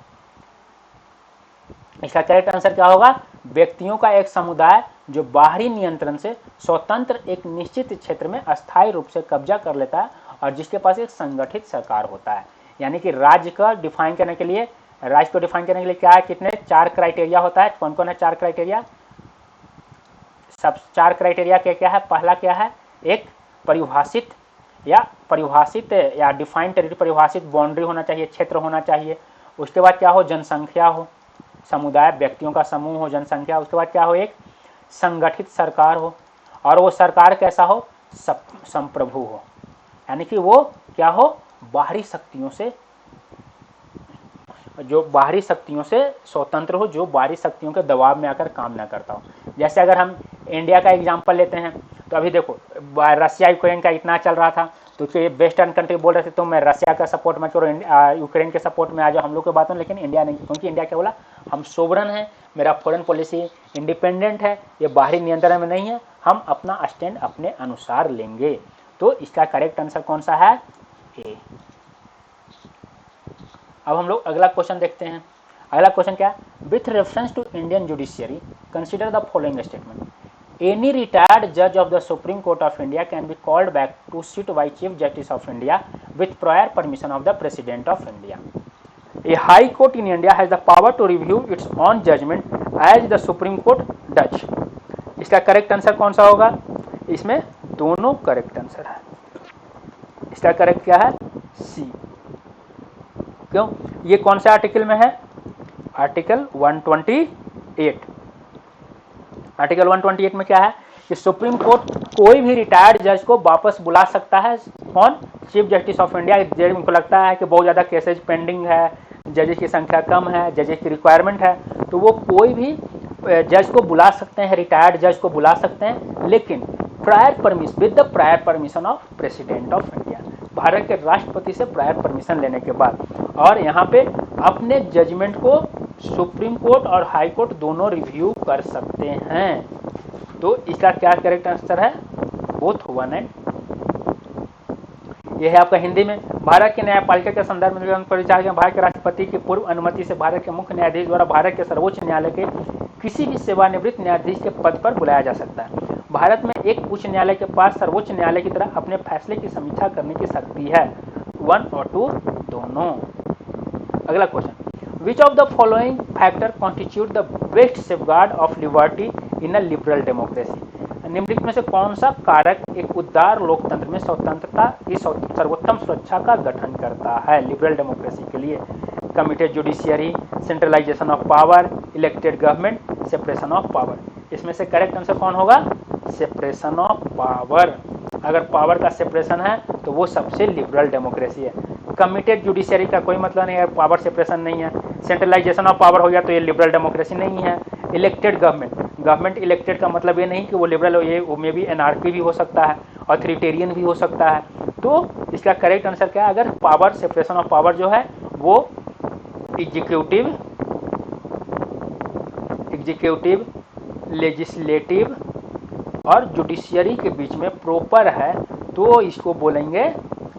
इसका करेक्ट आंसर क्या होगा? व्यक्तियों का एक समुदाय जो बाहरी नियंत्रण से स्वतंत्र एक निश्चित क्षेत्र में अस्थायी रूप से कब्जा कर लेता है और जिसके पास एक संगठित सरकार होता है। यानी कि राज्य को डिफाइन करने के लिए क्या है? कितने? चार क्राइटेरिया होता है। कौन कौन है चार क्राइटेरिया? सब चार क्राइटेरिया क्या है? पहला क्या है? एक परिभाषित या डिफाइंड टेरिटरी, परिभाषित बाउंड्री होना चाहिए, क्षेत्र होना चाहिए। उसके बाद क्या हो? जनसंख्या हो, समुदाय, व्यक्तियों का समूह हो, जनसंख्या। उसके बाद क्या हो? एक संगठित सरकार हो, और वो सरकार कैसा हो? संप्रभु हो, यानी कि वो क्या हो? बाहरी शक्तियों से स्वतंत्र हो, जो बाहरी शक्तियों के दबाव में आकर काम ना करता हो। जैसे अगर हम इंडिया का एग्जांपल लेते हैं तो अभी देखो रसिया यूक्रेन का इतना चल रहा था, तो ये वेस्टर्न कंट्री बोल रहे थे तो मैं रशिया का सपोर्ट मत करो, यूक्रेन के सपोर्ट में आ जाओ, हम लोग की बात में, लेकिन इंडिया नहीं, क्योंकि इंडिया क्या बोला, हम सोवरन हैं, मेरा फॉरेन पॉलिसी इंडिपेंडेंट है, ये बाहरी नियंत्रण में नहीं है, हम अपना स्टैंड अपने अनुसार लेंगे। तो इसका करेक्ट आंसर कौन सा है, ए। अब हम लोग अगला क्वेश्चन देखते हैं। अगला क्वेश्चन क्या है, with reference to Indian judiciary consider the following statement, any retired judge of the Supreme Court of India can be called back to sit by Chief Justice of India with prior permission of the President of India. A High Court in India has the power to review its own judgment as the Supreme Court does. इसका correct answer कौन सा होगा, इसमें दोनों correct answer है। इसका correct क्या है, सी। क्यों, ये कौन सा आर्टिकल में है, आर्टिकल 128। आर्टिकल 128 में क्या है कि सुप्रीम कोर्ट कोई भी रिटायर्ड जज को वापस बुला सकता है, कौन, चीफ जस्टिस ऑफ इंडिया। जज उनको लगता है कि बहुत ज़्यादा केसेज पेंडिंग है, जजेस की संख्या कम है, जजेस की रिक्वायरमेंट है, तो वो कोई भी जज को बुला सकते हैं, रिटायर्ड जज को बुला सकते हैं, लेकिन prior permission, with the prior permission of president of India, Bharat के राष्ट्रपति से प्रायर परमिशन लेने के बाद। और यहाँ पे अपने जजमेंट को सुप्रीम कोर्ट और हाई कोर्ट दोनों रिव्यू कर सकते हैं। तो इसका क्या करेक्ट आंसर है, बोथ 1 एंड। यह है आपका हिंदी में, भारत की न्यायपालिका के संदर्भ में परिचालन में भारत के राष्ट्रपति की पूर्व अनुमति से भारत के मुख्य न्यायाधीश द्वारा भारत के सर्वोच्च न्यायालय के किसी भी सेवानिवृत्त न्यायाधीश के पद पर बुलाया जा सकता है। भारत में एक उच्च न्यायालय के पास सर्वोच्च न्यायालय की तरह अपने फैसले की समीक्षा करने की शक्ति है, 1 और 2 दोनों। अगला question, Which of the following factor constitute the best safeguard of liberty in a liberal democracy? निम्नलिखित में से कौन सा कारक एक उदार लोकतंत्र में स्वतंत्रता की सर्वोत्तम सुरक्षा का गठन करता है लिबरल डेमोक्रेसी के लिए? Committed judiciary, centralisation of power, elected government, separation of power. इसमें से करेक्ट आंसर कौन होगा, सेपरेशन ऑफ पावर। अगर पावर का सेपरेशन है तो वो सबसे लिबरल डेमोक्रेसी है। कमिटेड जुडिशियरी का कोई मतलब नहीं है, पावर सेपरेशन नहीं है। सेंट्रलाइजेशन ऑफ पावर हो गया तो ये लिबरल डेमोक्रेसी नहीं है। इलेक्टेड गवर्नमेंट, गवर्नमेंट इलेक्टेड का मतलब ये नहीं कि वो लिबरल हो, ये मे भी एनार्की भी हो सकता है, ऑथोरिटेरियन भी हो सकता है। तो इसका करेक्ट आंसर क्या है, अगर पावर सेपरेशन ऑफ पावर जो है वो एग्जीक्यूटिव, लेजिस्लेटिव और जुडिशियरी के बीच में प्रॉपर है, तो इसको बोलेंगे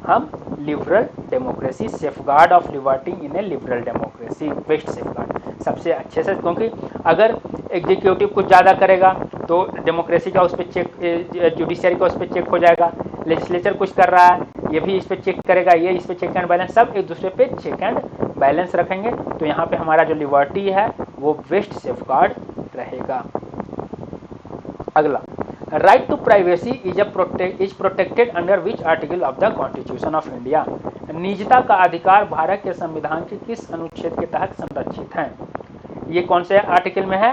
हम liberal democracy, safeguard of liberty in A liberal democracy, best safeguard सबसे अच्छे से। क्योंकि अगर एग्जीक्यूटिव कुछ ज़्यादा करेगा तो डेमोक्रेसी का उस पर चेक, जुडिशियरी का उस पर चेक हो जाएगा। लेजिस्लेचर कुछ कर रहा है, ये भी इस पर चेक करेगा, ये इस पर चेक एंड बैलेंस, सब एक दूसरे पे चेक एंड बैलेंस रखेंगे। तो यहाँ पे हमारा जो लिबर्टी है वो बेस्ट सेफगार्ड रहेगा। अगला, right to privacy is protected under which article of the constitution of India? निजता का अधिकार भारत के संविधान के किस अनुच्छेद के तहत संरक्षित है? ये कौन से आर्टिकल में है,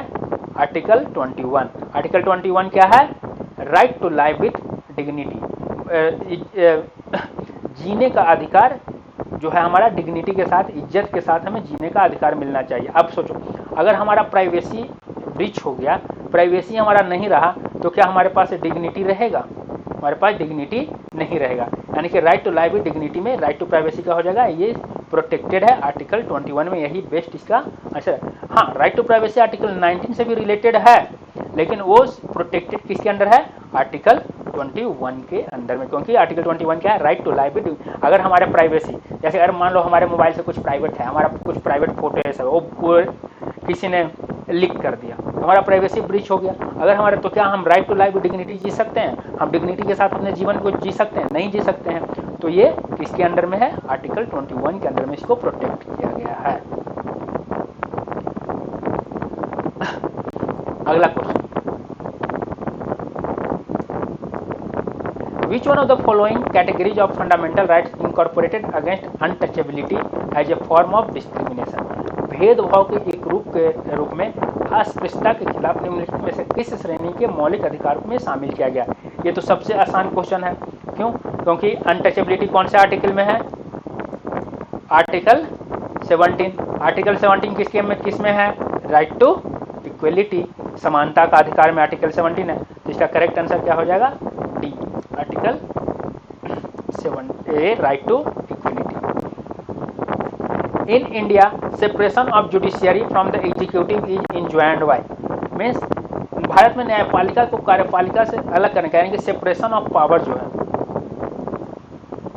आर्टिकल 21। आर्टिकल 21 क्या है, right to life with dignity, जीने का अधिकार जो है हमारा डिग्निटी के साथ, इज्जत के साथ हमें जीने का अधिकार मिलना चाहिए। अब सोचो, अगर हमारा प्राइवेसी ब्रीच हो गया, प्राइवेसी हमारा नहीं रहा, तो क्या हमारे पास डिग्निटी रहेगा? हमारे पास डिग्निटी नहीं रहेगा। यानी कि right to life with dignity में राइट टू प्राइवेसी का हो जाएगा, ये प्रोटेक्टेड है आर्टिकल 21 में, यही बेस्ट इसका आंसर। हाँ, राइट टू प्राइवेसी आर्टिकल 19 से भी रिलेटेड है, लेकिन वो प्रोटेक्टेड किसके अंडर है, आर्टिकल 21 के अंदर में। क्योंकि आर्टिकल 21 क्या है, राइट टू लाइफ विद, अगर हमारे प्राइवेसी, जैसे अगर मान लो हमारे मोबाइल से कुछ प्राइवेट है, हमारा कुछ प्राइवेट फोटो है सब, वो किसी ने लीक कर दिया, हमारा प्राइवेसी ब्रीच हो गया। अगर हमारे, तो क्या हम right to life with dignity जी सकते हैं? हम डिग्निटी के साथ अपने जीवन को जी सकते हैं? नहीं जी सकते हैं। तो ये किसके अंडर में है, आर्टिकल 21 के अंदर में इसको प्रोटेक्ट किया गया है। अगला question, Which one of the following categories of fundamental rights incorporated against untouchability as a form of discrimination? भेदभाव के एक रूप में अस्पृश्यता के खिलाफ निम्नलिखित में से किस श्रेणी के मौलिक अधिकार में शामिल किया गया? ये तो सबसे आसान क्वेश्चन है। क्यों? क्योंकि अनटचेबिलिटी कौन से आर्टिकल में है, आर्टिकल 17। आर्टिकल 17 किस में है, राइट टू इक्वलिटी, समानता का अधिकार में आर्टिकल 17 है। तो इसका करेक्ट आंसर क्या हो जाएगा, D, article a right to equality. In India, separation of judiciary from the executive is enjoined by, means Bharat में न्यायपालिका को कार्यपालिका से अलग करने का, यानी कि सेपरेशन ऑफ पावर जो है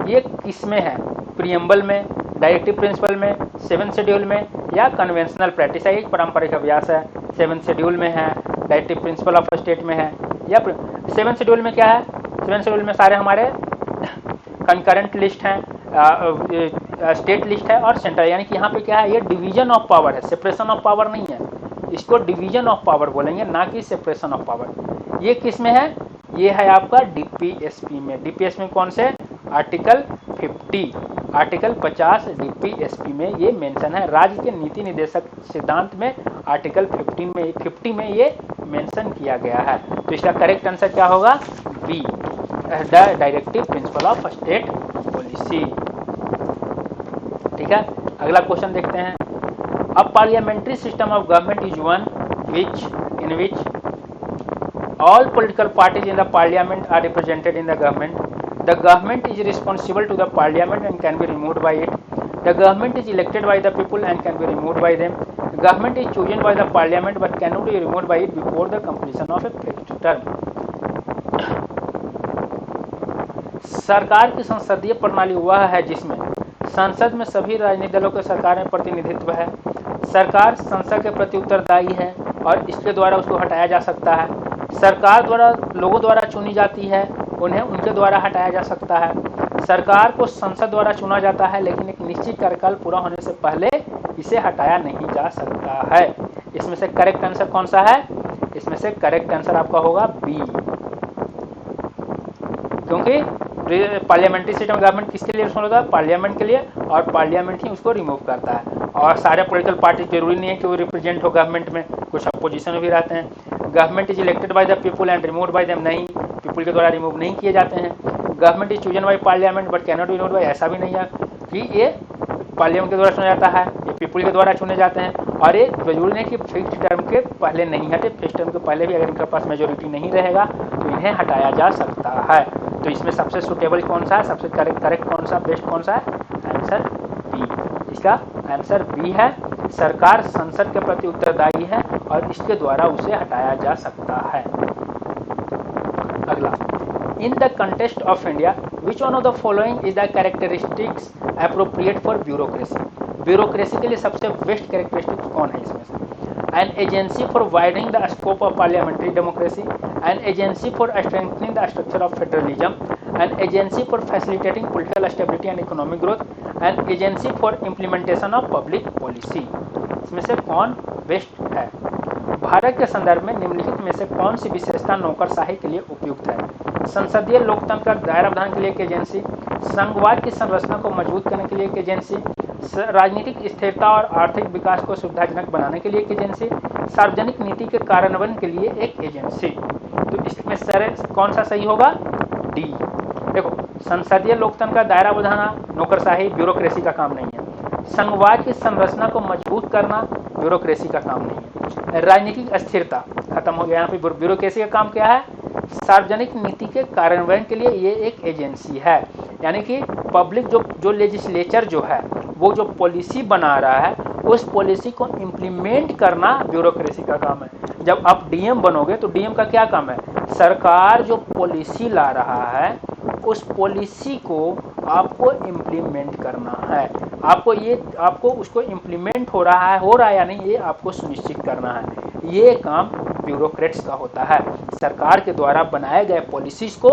ये किस में है, प्रियम्बल में, डायरेक्टिव प्रिंसिपल में, 7th शेड्यूल में, या कन्वेंशनल प्रैक्टिस है, एक पारंपरिक अभ्यास है, 7th शेड्यूल में है, डायरेक्टिव प्रिंसिपल ऑफ स्टेट में है, या 7th शेड्यूल में क्या है, 7th शेड्यूल में सारे हमारे कंकरेंट लिस्ट हैं, स्टेट लिस्ट है और सेंट्रल, यानी कि यहाँ पे क्या है, ये डिवीजन ऑफ पावर है, सेपरेशन ऑफ पावर नहीं है, इसको डिवीजन ऑफ पावर बोलेंगे, ना कि सेपरेशन ऑफ पावर। ये किस में है, ये है आपका डीपीएसपी में। डीपीएसपी में कौन से, आर्टिकल 50, आर्टिकल 50 डीपीएसपी में ये मेंशन है। राज्य के नीति निर्देशक सिद्धांत में आर्टिकल 50 में ये मेंशन किया गया है। तो इसका करेक्ट आंसर क्या होगा, B, the directive principle of state policy. ठीक है, अगला क्वेश्चन देखते हैं। A parliamentary system of government is one in which all political parties in the parliament are represented in the government. The government is responsible to the parliament and can be removed by it. The government is elected by the people and can be removed by them. The government is chosen by the parliament but cannot be removed by it before the completion of a fixed term. सरकार की संसदीय प्रणाली वह है जिसमें संसद में सभी राजनीतिक दलों के सरकार में प्रतिनिधित्व है। सरकार संसद के प्रति उत्तरदायी है और इसके द्वारा उसको हटाया जा सकता है। सरकार द्वारा लोगों द्वारा चुनी जाती है, उन्हें उनके द्वारा हटाया जा सकता है। सरकार को संसद द्वारा चुना जाता है, लेकिन एक निश्चित कार्यकाल पूरा होने से पहले इसे हटाया नहीं जा सकता है। इसमें से करेक्ट आंसर कौन सा है, इसमें से करेक्ट आंसर आपका होगा बी, क्योंकि पार्लियामेंट्री सिस्टम गवर्नमेंट किसके लिए रिस्पॉन्सिबल होता है, पार्लियामेंट के लिए, और पार्लियामेंट ही उसको रिमूव करता है। और सारे पॉलिटिकल पार्टी जरूरी नहीं है कि वो रिप्रेजेंट हो गवर्नमेंट में, कुछ अपोजिशन में भी रहते हैं। Government is elected by the people and removed by them, नहीं, पीपुल के द्वारा रिमूव नहीं किए जाते हैं। Government is chosen by parliament but cannot be removed by, ऐसा भी नहीं है कि ये पार्लियामेंट के द्वारा चुना जाता है, ये पीपुल के द्वारा चुने जाते हैं। और ये जरूरी नहीं कि फिक्स्ड टर्म के पहले नहीं हटे, फिक्स्ड टर्म के पहले भी अगर इनके पास मेजोरिटी नहीं रहेगा तो इन्हें हटाया जा सकता है। तो इसमें सबसे सुटेबल कौन सा है, सबसे करेक्ट कौन सा, बेस्ट कौन सा है, आंसर बी। इसका आंसर बी है, सरकार संसद के प्रति उत्तरदायी है और इसके द्वारा उसे हटाया जा सकता है। अगला, in the contest of India which one of the following is the characteristics appropriate for bureaucracy. Bureaucracy के लिए सबसे बेस्ट कैरेक्टरिस्टिक्स कौन है इसमें से, an agency for widening the scope of parliamentary democracy, an agency for strengthening the structure of federalism, an agency for facilitating political stability and economic growth, an agency for implementation of public policy। इसमें से कौन best है? भारत के संदर्भ में निम्नलिखित में से कौन सी विशेषता नौकरशाही के लिए उपयुक्त है? संसदीय लोकतंत्र का दायरा बढ़ाने के लिए एक एजेंसी, संघवाद की संरचना को मजबूत करने के लिए एक एजेंसी, राजनीतिक स्थिरता और आर्थिक विकास को सुविधाजनक बनाने के लिए एक एजेंसी, सार्वजनिक नीति के कार्यान्वयन के लिए एक एजेंसी। तो इसमें सर कौन सा सही होगा? डी। देखो, संसदीय लोकतंत्र का दायरा बढ़ाना नौकरशाही ब्यूरोक्रेसी का काम नहीं है, संघवाद की संरचना को मजबूत करना ब्यूरोक्रेसी का काम नहीं है, राजनीतिक अस्थिरता खत्म हो गया, यहाँ पे ब्यूरोक्रेसी का काम क्या है? सार्वजनिक नीति के कार्यान्वयन के लिए ये एक एजेंसी है, यानी कि पब्लिक जो लेजिस्लेचर जो है वो जो पॉलिसी बना रहा है उस पॉलिसी को इम्प्लीमेंट करना ब्यूरोक्रेसी का काम है। जब आप डीएम बनोगे तो डीएम का क्या काम है? सरकार जो पॉलिसी ला रहा है उस पॉलिसी को आपको इम्प्लीमेंट करना है, आपको उसको इम्प्लीमेंट हो रहा है या नहीं, ये आपको सुनिश्चित करना है। ये काम ब्यूरोक्रेट्स का होता है, सरकार के द्वारा बनाए गए पॉलिसीज को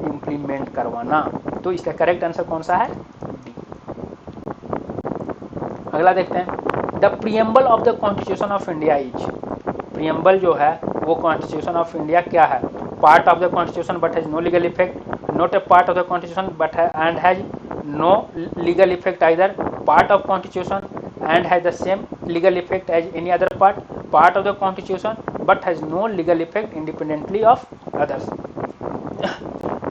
इम्प्लीमेंट करवाना। तो इसका करेक्ट आंसर कौन सा है? डी। अगला देखते हैं, the preamble of the constitution of India is. Preamble जो है वो कॉन्स्टिट्यूशन ऑफ इंडिया क्या है? Part of the constitution but has no legal effect, not a part of the constitution but and has no legal effect either, part of constitution and has the same legal effect as any other part of the constitution but has no legal effect independently of others।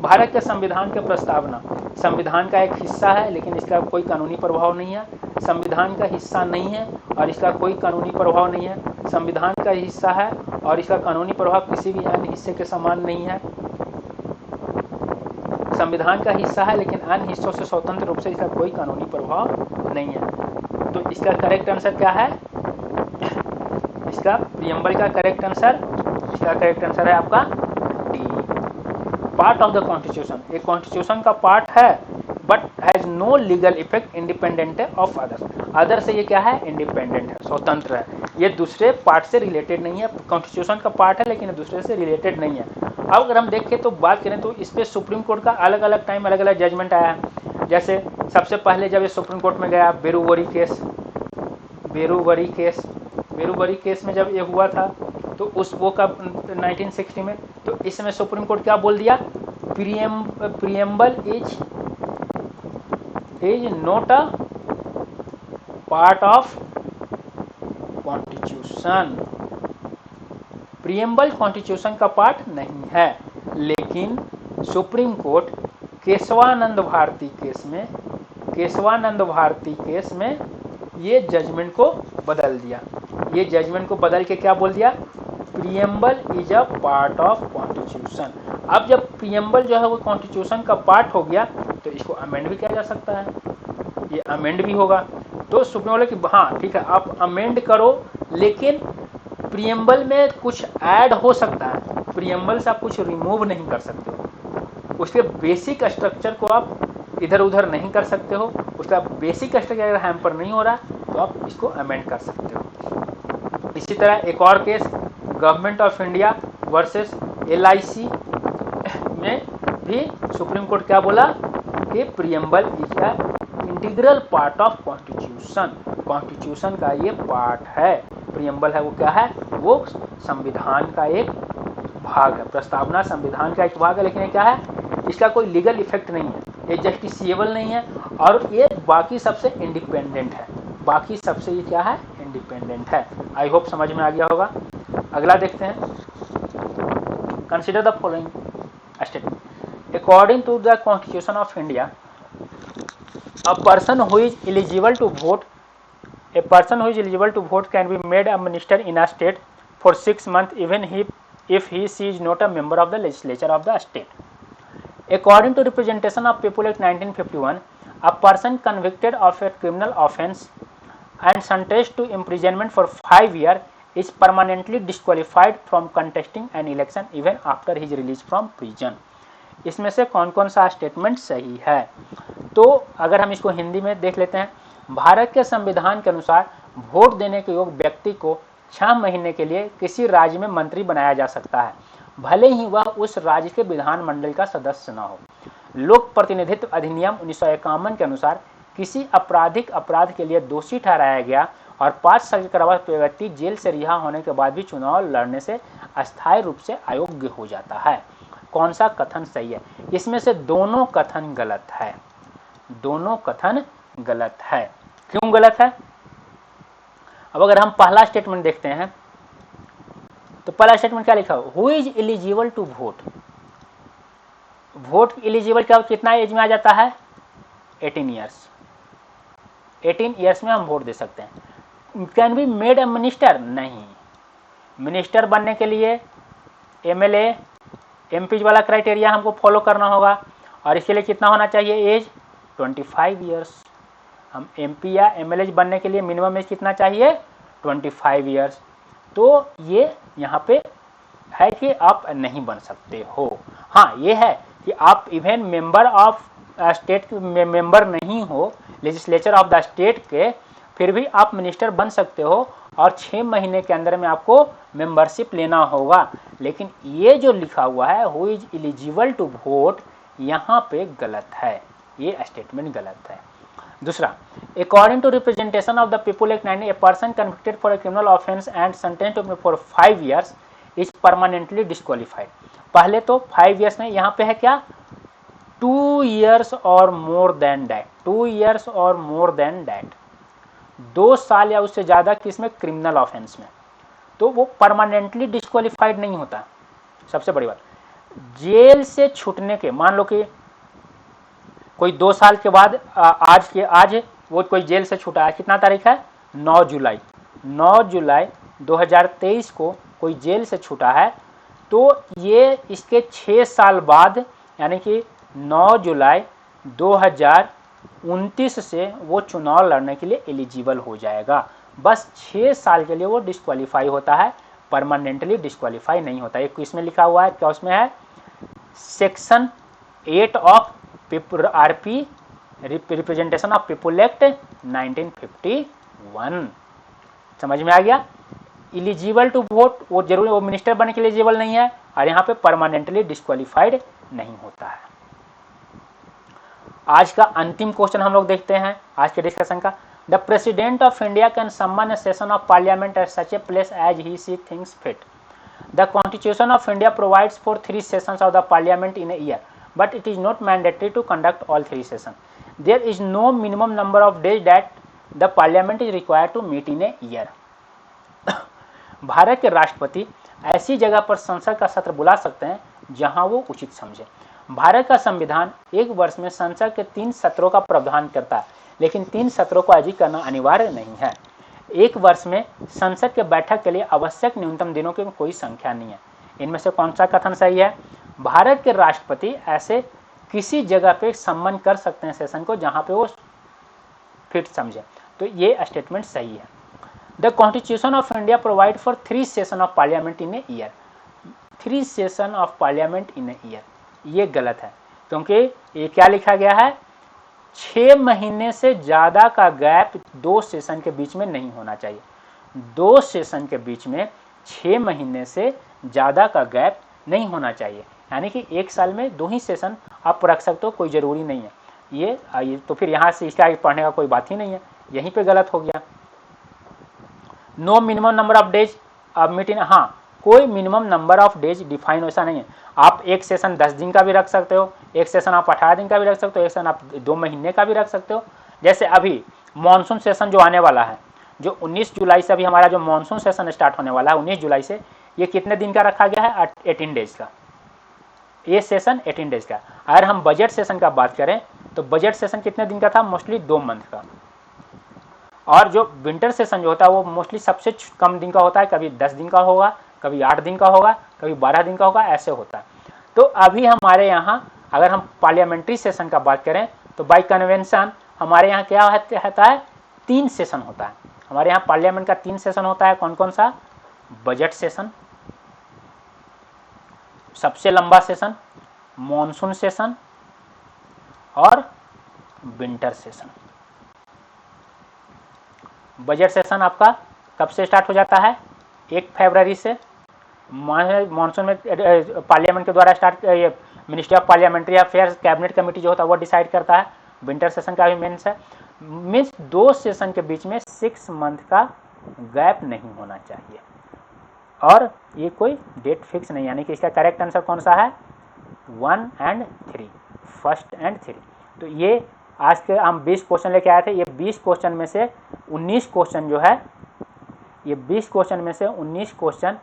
Bharat के संविधान के प्रस्तावना संविधान का एक हिस्सा है लेकिन इसका कोई कानूनी प्रभाव नहीं है, संविधान का हिस्सा नहीं है और इसका कोई कानूनी प्रभाव नहीं है, संविधान का हिस्सा है और इसका कानूनी प्रभाव किसी भी अन्य हिस्से के समान नहीं है। संविधान का हिस्सा है लेकिन अन्य हिस्सों से स्वतंत्र रूप से इसका कोई कानूनी प्रभाव नहीं है। तो इसका करेक्ट आंसर क्या है? इसका प्रियम्बल का करेक्ट आंसर, इसका करेक्ट आंसर है आपका D, part of the constitution. एक कॉन्स्टिट्यूशन का पार्ट है but has no legal effect independent है ऑफ अदर्स। अदर से ये क्या है? इंडिपेंडेंट है, स्वतंत्र है, ये दूसरे पार्ट से रिलेटेड नहीं है। कॉन्स्टिट्यूशन का पार्ट है लेकिन दूसरे से रिलेटेड नहीं है। अब अगर हम देखें तो बात करें तो इस पर सुप्रीम कोर्ट का अलग अलग टाइम अलग अलग जजमेंट आया है। जैसे सबसे पहले जब ये सुप्रीम कोर्ट में गया बेरूवरी केस में जब ये हुआ था तो उस वो कब 1960 में, तो इस समय सुप्रीम कोर्ट क्या बोल दिया? Preamble is not a part of constitution. Preamble constitution का पार्ट नहीं है। लेकिन supreme court Kesavananda Bharati case में ये जजमेंट को बदल दिया। ये जजमेंट को बदल के क्या बोल दिया? Preamble is a part of constitution. अब जब प्रियम्बल जो है वो कॉन्स्टिट्यूशन का पार्ट हो गया तो इसको अमेंड भी किया जा सकता है, ये अमेंड भी होगा। तो सुप्रीम बोले कि हाँ ठीक है आप अमेंड करो लेकिन प्रियम्बल में कुछ ऐड हो सकता है, प्रियम्बल से आप कुछ रिमूव नहीं कर सकते हो, उसके बेसिक स्ट्रक्चर को आप इधर उधर नहीं कर सकते हो, उसका बेसिक स्ट्रक्चर अगर हैम्पर नहीं हो रहा तो आप इसको अमेंड कर सकते हो। इसी तरह एक और case government of India versus LIC में भी सुप्रीम कोर्ट क्या बोला कि preamble is a integral part of constitution. Constitution का ये पार्ट है, प्रियम्बल है वो क्या है? वो संविधान का एक भाग है, प्रस्तावना संविधान का एक भाग है। लेकिन ये क्या है? इसका कोई लीगल इफेक्ट नहीं है, ये जस्टिसिएबल नहीं है और ये बाकी सबसे इंडिपेंडेंट है। बाकी सबसे ये क्या है? इंडिपेंडेंट है। आई होप समझ में आ गया होगा। अगला देखते हैं। Consider the following statement. According to the constitution of India, a person who is eligible to vote can be made a minister in a state for 6 months even if he is not a member of the legislature of the state. According to Representation of People Act 1951, a person convicted of a criminal offence and sentenced to imprisonment for 5 years is permanently disqualified from contesting an election even after his release from prison. इसमें से कौन कौन सा statement सही है? तो अगर हम इसको हिंदी में देख लेते हैं, भारत के संविधान के अनुसार वोट देने के योग्य व्यक्ति को 6 महीने के लिए किसी राज्य में मंत्री बनाया जा सकता है, भले ही वह उस राज्य के विधानमंडल का सदस्य न हो। लोक प्रतिनिधित्व अधिनियम 1951 के अनुसार किसी आपराधिक अपराध के लिए दोषी ठहराया गया और 5 साल के कारावास व्यक्ति जेल से रिहा होने के बाद भी चुनाव लड़ने से अस्थायी रूप से अयोग्य हो जाता है। कौन सा कथन सही है? इसमें से दोनों कथन गलत है, दोनों कथन गलत है। क्यों गलत है? अब अगर हम पहला स्टेटमेंट देखते हैं तो पहला स्टेटमेंट क्या लिखा? Who is eligible to vote. Vote eligible क्या, कितना एज में आ जाता है? 18 ईयर्स। 18 ईयर्स में हम वोट दे सकते हैं। Can be made a minister? नहीं, मिनिस्टर बनने के लिए MLA MP वाला क्राइटेरिया हमको फॉलो करना होगा और इसके लिए कितना होना चाहिए एज? 25 ईयर्स। हम MP या MLA बनने के लिए मिनिमम एज कितना चाहिए? 25 ईयर्स। तो ये यहाँ पे है कि आप नहीं बन सकते हो। हाँ ये है कि आप even member of state member नहीं हो लेजिस्लेचर ऑफ द स्टेट के, फिर भी आप मिनिस्टर बन सकते हो और 6 महीने के अंदर में आपको मेंबरशिप लेना होगा। लेकिन ये जो लिखा हुआ है who is eligible to vote, यहाँ पे गलत है, ये स्टेटमेंट गलत है। दूसरा, according to representation of the people act 19, a person convicted for a criminal offence and sentenced for 5 years is permanently disqualified. पहले तो 5 ईयर्स नहीं, यहाँ पे है क्या? 2 ईयर्स और मोर देन दैट। 2 ईयर्स और मोर देन दैट, 2 साल या उससे ज़्यादा किसमें? क्रिमिनल ऑफेंस में, तो वो परमानेंटली डिस्क्वालीफाइड नहीं होता। सबसे बड़ी बात, जेल से छूटने के, मान लो कि कोई 2 साल के बाद आज वो कोई जेल से छूटा है, कितना तारीख है? 9 जुलाई 2023 को कोई जेल से छूटा है, तो ये इसके 6 साल बाद यानी कि 9 जुलाई 2029 से वो चुनाव लड़ने के लिए एलिजिबल हो जाएगा। बस 6 साल के लिए वो डिस्क्वालीफाई होता है, परमानेंटली डिस्क्वालीफाई नहीं होता। एक इसमें लिखा हुआ है, क्या उसमें है, section 8 of RP representation of people act 1951। समझ में आ गया। इलिजिबल टू वोट, वो जरूर वो मिनिस्टर बनने के लिए एलिजिबल नहीं है, और यहाँ पे परमानेंटली डिस्क्वालीफाइड नहीं होता है। आज का अंतिम क्वेश्चन हम लोग देखते हैं आज के डिस्कशन का। The president of India can summon a session of parliament at such a place as he see things fit. The constitution of India provides for 3 sessions of the parliament in a year, but it is not mandatory to conduct all 3 sessions. There is no minimum number of days that the parliament is required to meet in a year. Bharat के राष्ट्रपति ऐसी जगह पर संसद का सत्र बुला सकते हैं जहां वो उचित समझे। भारत का संविधान एक वर्ष में संसद के 3 सत्रों का प्रावधान करता है, लेकिन 3 सत्रों को अधिक करना अनिवार्य नहीं है। एक वर्ष में संसद के बैठक के लिए आवश्यक न्यूनतम दिनों की कोई संख्या नहीं है। इनमें से कौन सा कथन सही है? भारत के राष्ट्रपति ऐसे किसी जगह पे सम्मन कर सकते हैं सेशन को जहां पे वो फिट समझे, तो ये स्टेटमेंट सही है। The constitution of India provide for 3 session of parliament in a year. 3 session of parliament in a year, ये गलत है, क्योंकि ये क्या लिखा गया है, 6 महीने से ज़्यादा का गैप 2 सेशन के बीच में नहीं होना चाहिए। 2 सेशन के बीच में 6 महीने से ज़्यादा का गैप नहीं होना चाहिए, यानी कि 1 साल में 2 ही सेशन आप रख सकते हो, कोई ज़रूरी नहीं है। ये तो फिर यहाँ से इसके आगे पढ़ने का कोई बात ही नहीं है, यहीं पे गलत हो गया। No minimum number of days of meeting, हाँ कोई minimum number of days define ऐसा नहीं है। आप एक सेशन 10 दिन का भी रख सकते हो, एक सेशन आप 18 दिन का भी रख सकते हो, एक सेशन आप 2 महीने का भी रख सकते हो। जैसे अभी मानसून सेशन जो आने वाला है, जो 19 जुलाई से अभी हमारा जो मानसून सेशन स्टार्ट होने वाला है 19 जुलाई से, ये कितने दिन का रखा गया है? 18 डेज का। ये सेशन 18 डेज का। अगर हम बजट सेशन का बात करें तो बजट सेशन कितने दिन का था? मोस्टली 2 मंथ का। और जो विंटर सेशन जो होता है वो मोस्टली सबसे कम दिन का होता है, कभी 10 दिन का होगा, कभी 8 दिन का होगा, कभी 12 दिन का होगा, ऐसे होता है। तो अभी हमारे यहाँ अगर हम पार्लियामेंट्री सेशन का बात करें तो बाय कन्वेंशन हमारे यहाँ क्या होता है? 3 सेशन होता है। हमारे यहाँ पार्लियामेंट का 3 सेशन होता है। कौन कौन सा? बजट सेशन, सबसे लंबा सेशन, मॉनसून सेशन और विंटर सेशन। बजट सेशन आपका कब से स्टार्ट हो जाता है? 1 फरवरी से। मॉनसून में पार्लियामेंट के द्वारा स्टार्ट, ये ministry of parliamentary affairs cabinet committee जो होता है वो डिसाइड करता है। विंटर सेशन का भी मीन्स है, मीन्स 2 सेशन के बीच में 6 मंथ का गैप नहीं होना चाहिए। और ये कोई डेट फिक्स नहीं, यानी कि इसका करेक्ट आंसर कौन सा है? 1 और 3, फर्स्ट एंड 3। तो ये आज के हम 20 क्वेश्चन लेके आए थे। ये 20 क्वेश्चन में से 19 क्वेश्चन जो है, ये 20 क्वेश्चन में से 19 क्वेश्चन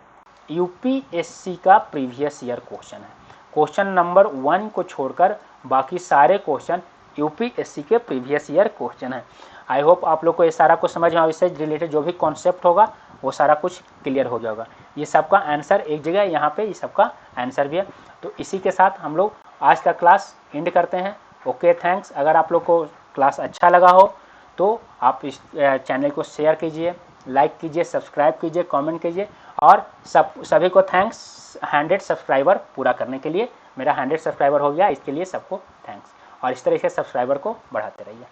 यूपीएससी का प्रीवियस ईयर क्वेश्चन है। क्वेश्चन नंबर 1 को छोड़कर बाकी सारे क्वेश्चन यूपीएससी के प्रीवियस ईयर क्वेश्चन है। आई होप आप लोग को ये सारा कुछ समझ में, इससे रिलेटेड जो भी कॉन्सेप्ट होगा वो सारा कुछ क्लियर हो गया होगा। ये सबका आंसर एक जगह, यहाँ पे ये सबका आंसर भी है। तो इसी के साथ हम लोग आज का क्लास एंड करते हैं। Okay, thanks. अगर आप लोग को क्लास अच्छा लगा हो तो आप इस चैनल को शेयर कीजिए, लाइक कीजिए, सब्सक्राइब कीजिए, कमेंट कीजिए। और सभी को थैंक्स 100 सब्सक्राइबर पूरा करने के लिए। मेरा 100 सब्सक्राइबर हो गया, इसके लिए सबको थैंक्स। और इस तरह से सब्सक्राइबर को बढ़ाते रहिए।